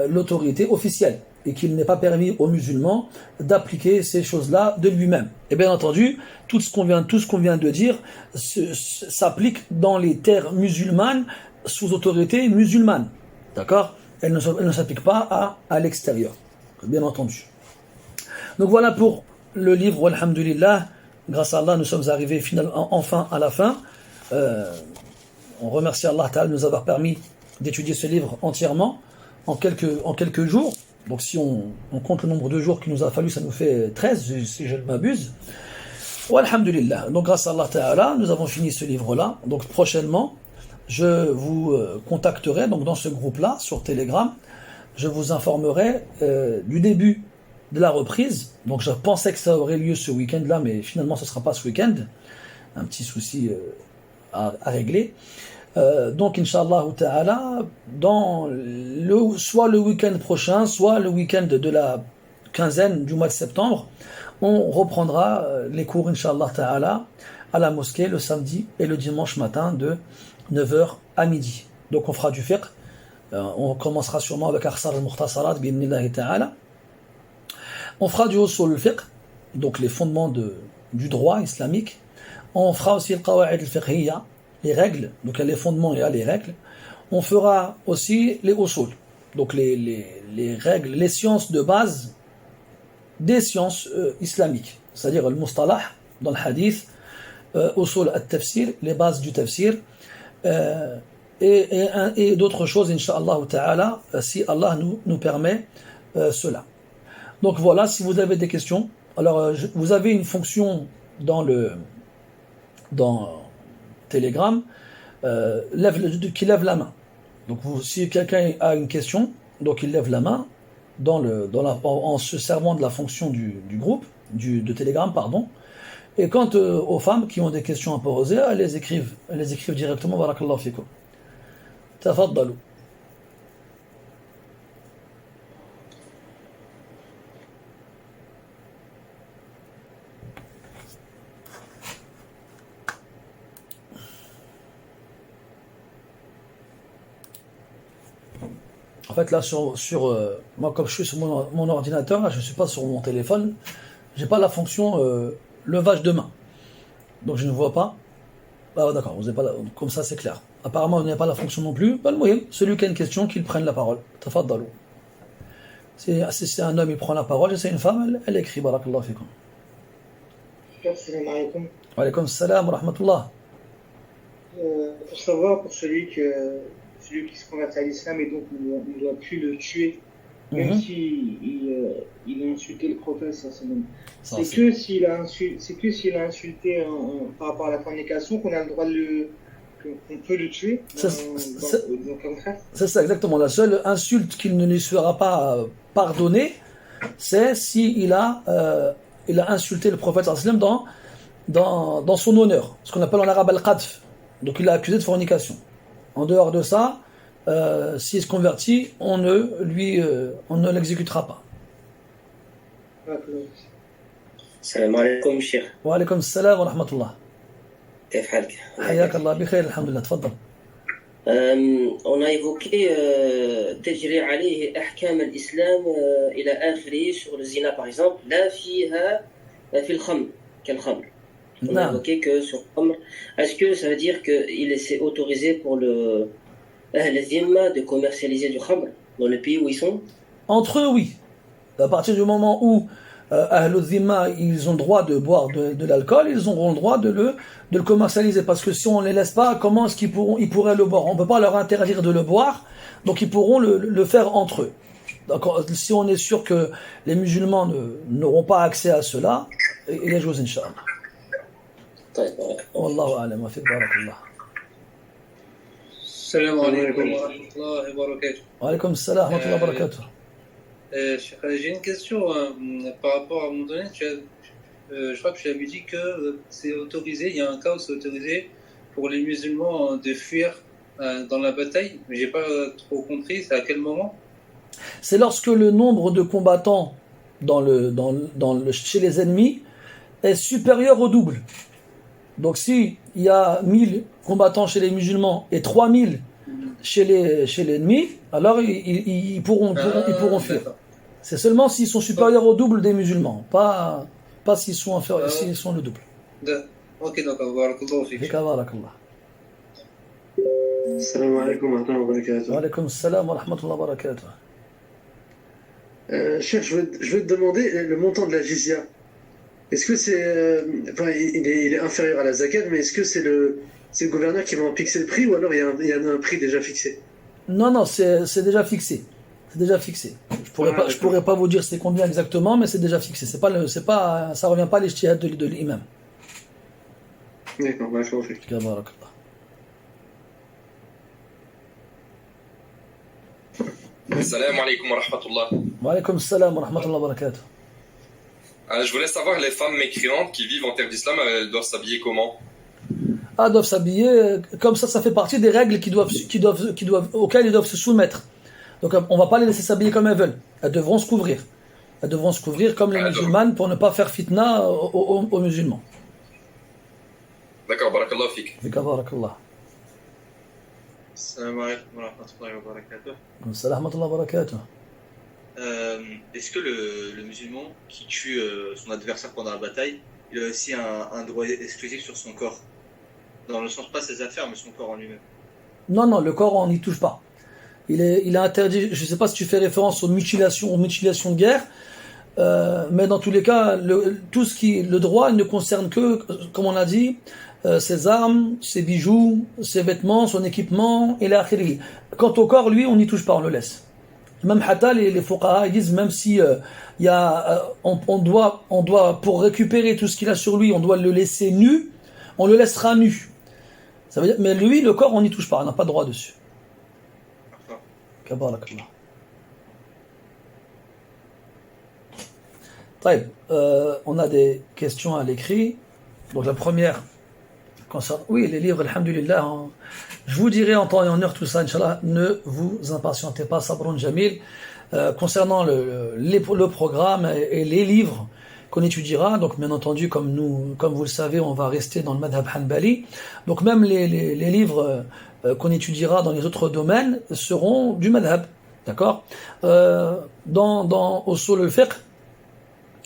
l'autorité officielle, et qu'il n'est pas permis aux musulmans d'appliquer ces choses-là de lui-même. Et bien entendu, tout ce qu'on vient de dire s'applique dans les terres musulmanes sous autorité musulmane. D'accord ? Elle ne s'applique pas à l'extérieur. Bien entendu. Donc voilà pour le livre, walhamdulillah. Grâce à Allah, nous sommes arrivés enfin à la fin. On remercie Allah Ta'ala de nous avoir permis d'étudier ce livre entièrement en quelques jours. Donc si on compte le nombre de jours qu'il nous a fallu, ça nous fait 13, si je ne m'abuse. Walhamdulillah. Donc grâce à Allah Ta'ala, nous avons fini ce livre-là. Donc prochainement, je vous contacterai donc dans ce groupe-là, sur Telegram. Je vous informerai du début de la reprise. Donc je pensais que ça aurait lieu ce week-end-là, mais finalement ce ne sera pas ce week-end. Un petit souci à régler. Donc Inch'Allah Ta'ala, soit le week-end prochain, soit le week-end de la quinzaine du mois de septembre, on reprendra les cours Inch'Allah Ta'ala à la mosquée le samedi et le dimanche matin de 9h à midi. Donc on fera du fiqh. On commencera sûrement avec Akhsar al-Mukhtasarat bi'idhnillahi Ta'ala. On fera du usul al-fiqh, donc les fondements du droit islamique. On fera aussi le qawa'id al-fiqhiyya, les règles, donc il y a les fondements et il y a les règles. On fera aussi les usul, donc les règles, les sciences de base des sciences islamiques, c'est-à-dire le mustalah dans le hadith, usul al-tafsir, les bases du tafsir, et d'autres choses, Inch'Allah Ta'ala, si Allah nous permet cela. Donc voilà, si vous avez des questions, alors vous avez une fonction dans Telegram qui lève la main. Donc si quelqu'un a une question, donc il lève la main en se servant de la fonction du groupe, de Telegram, pardon. Et quant aux femmes qui ont des questions à poser, elles les écrivent directement. Barakallahu fikum. Tafaddalu. En fait, là, moi, comme je suis sur mon ordinateur, là, je ne suis pas sur mon téléphone, j'ai pas la fonction levage de main. Donc, je ne vois pas. Ah, d'accord, vous n'avez pas comme ça, c'est clair. Apparemment, il n'y a pas la fonction non plus. Celui qui a une question, qu'il prenne la parole. Tafaddalu. Si c'est un homme, il prend la parole. Si c'est une femme, elle écrit. Barakallahu fikum. Assalamu alaikum. Wa alaikum salam wa rahmatullah. Pour savoir, pour celui qui se convertit à l'islam et donc on ne doit plus le tuer, même s'il a insulté le prophète, c'est que s'il a insulté par rapport à la fornication qu'on a le droit qu'on peut le tuer. C'est ça exactement. La seule insulte qu'il ne lui sera pas pardonnée, c'est s'il a insulté le prophète dans son honneur, ce qu'on appelle en arabe al-qadf. Donc il l'a accusé de fornication. En dehors de ça, s'il se convertit, on ne l'exécutera pas. Salam alaikum, cheikh. Wa alaikum salam wa rahmatullah. كيف حالك؟ حياك الله بخير الحمد لله تفضل. On a évoqué تجري عليه أحكام الإسلام إلى آخره sur le zina par exemple لا فيها في الخمر كالخمر. On a évoqué que sur le khamr, est-ce que ça veut dire que c'est autorisé pour le Dhimma de commercialiser du khamr dans le pays où ils sont? Entre eux, oui. À partir du moment où Ahlul Dhimma, ils ont le droit de boire de l'alcool, ils auront le droit de le commercialiser. Parce que si on ne les laisse pas, comment est-ce ils pourraient le boire? On ne peut pas leur interdire de le boire, donc ils pourront le faire entre eux. Donc, si on est sûr que les musulmans n'auront pas accès à cela, il y a joué, Inch'Allah. Wallahu a'lam wa fiq, barakallah. Salam alaikum wa rahmatullahi wa barakatuh. Wa alaykum assalam wa rahmatullahi wa barakatuh. J'ai une question par rapport à un moment donné. Je crois que tu avais dit que c'est autorisé, il y a un cas où c'est autorisé pour les musulmans de fuir dans la bataille, mais j'ai pas trop compris, c'est à quel moment? C'est lorsque le nombre de combattants chez les ennemis est supérieur au double. Donc si il y a 1000 combattants chez les musulmans et 3000 chez l'ennemi, alors ils pourront fuir. C'est seulement s'ils sont supérieurs au double des musulmans, pas s'ils sont inférieurs, s'ils sont le double. Ok, d'accord, barakallahu fik. Barakallah. Salam alaikum wa rahmatullahi wa barakatuh. Wa alaykum assalam wa rahmatullahi wa barakatuh. Cheikh, je veux te demander le montant de la jizya. Est-ce que c'est. Enfin, il est inférieur à la zakat, mais est-ce que c'est le gouverneur qui va en fixer le prix ou alors il y a un prix déjà fixé? Non, c'est déjà fixé. C'est déjà fixé. Je pourrais pas vous dire c'est combien exactement, mais c'est déjà fixé. Ça revient pas à l'ijtihad de l'imam. D'accord, je comprends. Barakallah. Salam alaikum wa rahmatullah. Wa alaykum assalam wa rahmatullahi wa barakatuh. Je voulais savoir, les femmes mécréantes qui vivent en terre d'islam, elles doivent s'habiller comment? Doivent s'habiller comme ça fait partie des règles auxquelles ils doivent se soumettre. Donc on va pas les laisser s'habiller comme elles veulent. Elles devront se couvrir. Elles devront se couvrir comme les musulmanes pour ne pas faire fitna aux musulmans. D'accord, barakallah fik. Barakallah. Salam alaikum wa rahmatullahi wa barakatuh. Salam wa barakatuh. Est-ce que le musulman qui tue son adversaire pendant la bataille, il a aussi un droit exclusif sur son corps? Dans le sens, pas ses affaires, mais son corps en lui-même. Non, le corps, on n'y touche pas. Il est interdit, je ne sais pas si tu fais référence aux mutilations de guerre, mais dans tous les cas, le droit il ne concerne que, comme on a dit, ses armes, ses bijoux, ses vêtements, son équipement, et l'akhiri. Quant au corps, lui, on n'y touche pas, on le laisse. Même Hatta, les fuqaha, ils disent même si on doit, pour récupérer tout ce qu'il a sur lui, on doit le laisser nu, on le laissera nu. Ça veut dire, mais lui, le corps, on n'y touche pas, on n'a pas de droit dessus. Kabarakallah. On a des questions à l'écrit. Donc la première concerne, oui, les livres, alhamdulillah, je vous dirai en temps et en heure tout ça, Inch'Allah, ne vous impatientez pas, Sabrun Jamil, concernant le programme et les livres qu'on étudiera. Donc bien entendu, comme vous le savez, on va rester dans le madhab hanbali. Donc même les livres qu'on étudiera dans les autres domaines seront du madhab, d'accord. Dans Usul al-Fiqh,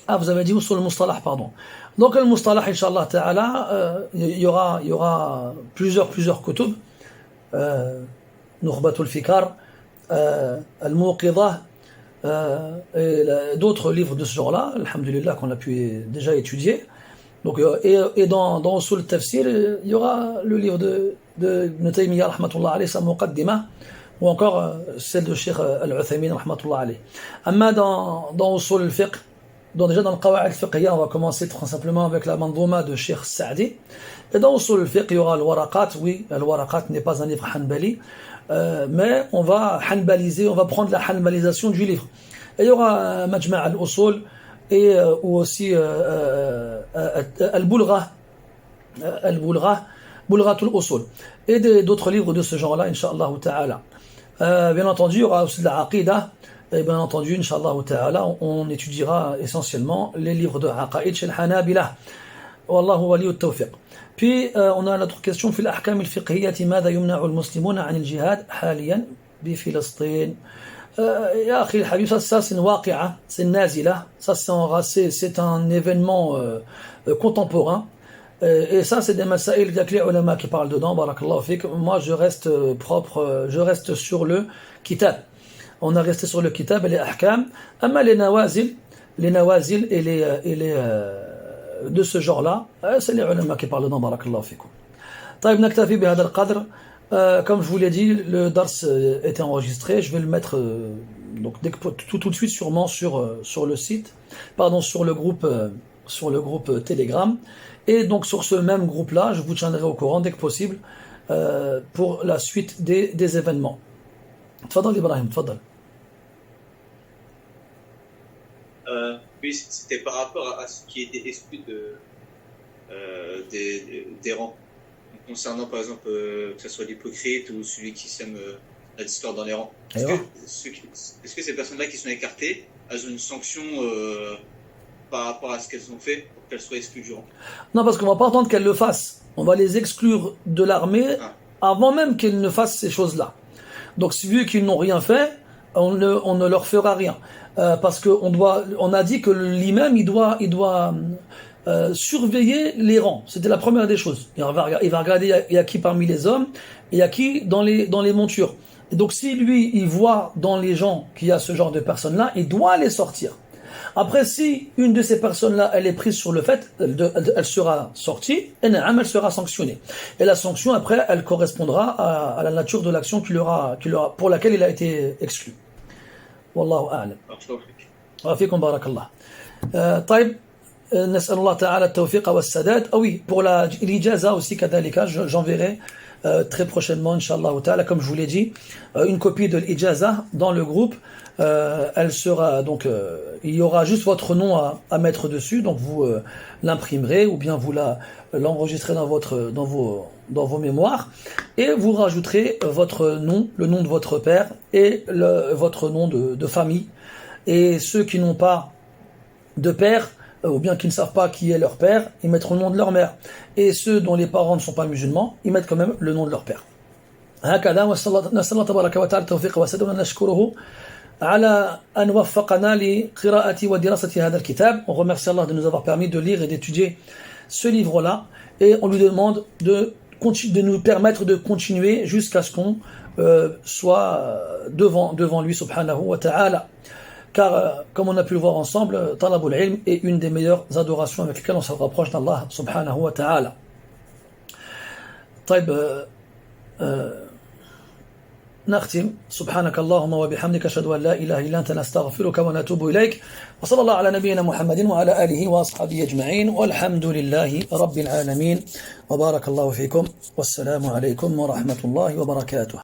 vous avez dit Usul al-Mustalah, pardon. Donc le Mustalah, Inch'Allah Ta'ala, il y aura plusieurs kutub, Nukhbatul Fikar, Al-Muqidah, et d'autres livres de ce genre-là, alhamdulillah, qu'on a pu déjà étudier. Donc, et dans Usul al-Tafsir, il y aura le livre de Ibn Taymiyyah, rahmatullah alayhi, sa Muqaddimah, ou encore celle de Cheikh Al-Uthaymin, rahmatullah alayhi. Amma dans Usul al-Fiqh, donc déjà dans le Qawa'id al-Fiqhiyya, on va commencer très simplement avec la Mandouma de Cheikh Sa'di. Et dans Usul al-Fiqh, il y aura Al-Waraqat. Oui, Al-Waraqat n'est pas un livre hanbali, mais on va hanbaliser, on va prendre la hanbalisation du livre. Et il y aura Majma' al-Usul, et ou aussi Al-Bulgha, Bulghatul Usul, et d'autres livres de ce genre-là, Inch'Allah Ta'ala. Bien entendu, il y aura aussi de la Aqidah. Et bien entendu, Inch'Allah Ta'ala, on étudiera essentiellement les livres de Aqaïd chez le Hanabila. Wallahu waliyu tawfiq. Puis, on a notre question, في الأحكام الفقهية ماذا يمنع المسلمون عن الجهاد حاليا بفلسطين. يا أخي الحبيب, ça c'est une waqi'a, c'est une nazila, ça c'est un événement contemporain. Et ça, c'est des masaïl, il y a que les ulama qui parlent dedans, barakallahu fik. Moi, je reste propre, je reste sur le kitab. On a resté sur le kitab et les ahkam. Amma les nawazil et les de ce genre-là, c'est les ulama qui parlent dedans, barakallahu fikum. طيب نكتفي بهذا القدر. Comme je vous l'ai dit, le dars était enregistré. Je vais le mettre donc tout de suite sûrement sur le site, pardon, sur le groupe Telegram. Et donc sur ce même groupe-là, je vous tiendrai au courant dès que possible pour la suite des événements. Tfadal Ibrahim, tfadal. Oui, c'était par rapport à ce qui était exclu des rangs. Concernant par exemple que ce soit l'hypocrite ou celui qui sème la discorde dans les rangs. Est-ce que ces personnes-là qui sont écartées, elles ont une sanction par rapport à ce qu'elles ont fait pour qu'elles soient exclues du rang? Non, parce qu'on ne va pas attendre qu'elles le fassent. On va les exclure de l'armée avant même qu'elles ne fassent ces choses-là. Donc, vu qu'ils n'ont rien fait, on ne leur fera rien. Parce qu'on a dit que l'imam, il doit surveiller les rangs. C'était la première des choses. Il va regarder il y a qui parmi les hommes et il y a qui dans les montures. Et donc si lui, il voit dans les gens qu'il y a ce genre de personnes-là, il doit les sortir. Après, si une de ces personnes-là, elle est prise sur le fait, elle sera sortie, et elle sera sanctionnée. Et la sanction, après, elle correspondra à la nature de l'action pour laquelle il a été exclu. Wallahu a'lam. Wafikum barakallah. طيب نسأل الله تعالى التوفيق والسداد. Ah oui, pour l'ijaza aussi كذلك, j'enverrai très prochainement Inch'Allah ta'ala, comme je vous l'ai dit, une copie de l'ijaza dans le groupe. Elle sera donc il y aura juste votre nom à mettre dessus, donc vous l'imprimerez ou bien vous l'enregistrez dans vos mémoires et vous rajouterez votre nom, le nom de votre père et votre nom de famille. Et ceux qui n'ont pas de père ou bien qui ne savent pas qui est leur père, ils mettront le nom de leur mère. Et ceux dont les parents ne sont pas musulmans, ils mettent quand même le nom de leur père. هكذا نسأل الله تبارك وتعالى التوفيق والسداد ونشكره على أن وفقنا لقراءة ودراسة هذا الكتاب. On remercie Allah de nous avoir permis de lire et d'étudier ce livre-là et on lui demande de nous permettre de continuer jusqu'à ce qu'on soit devant lui subhanahu wa ta'ala. Car, comme on a pu le voir ensemble, talabul ilm est une des meilleures adorations avec lesquelles on se rapproche d'Allah subhanahu wa ta'ala. طيب نختم. سبحانك اللهم وبحمدك أشهد أن لا إله إلا أنت نستغفرك ونتوب إليك وصلى الله على نبينا محمد وعلى آله وأصحابه أجمعين والحمد لله رب العالمين وبارك الله فيكم والسلام عليكم ورحمة الله وبركاته.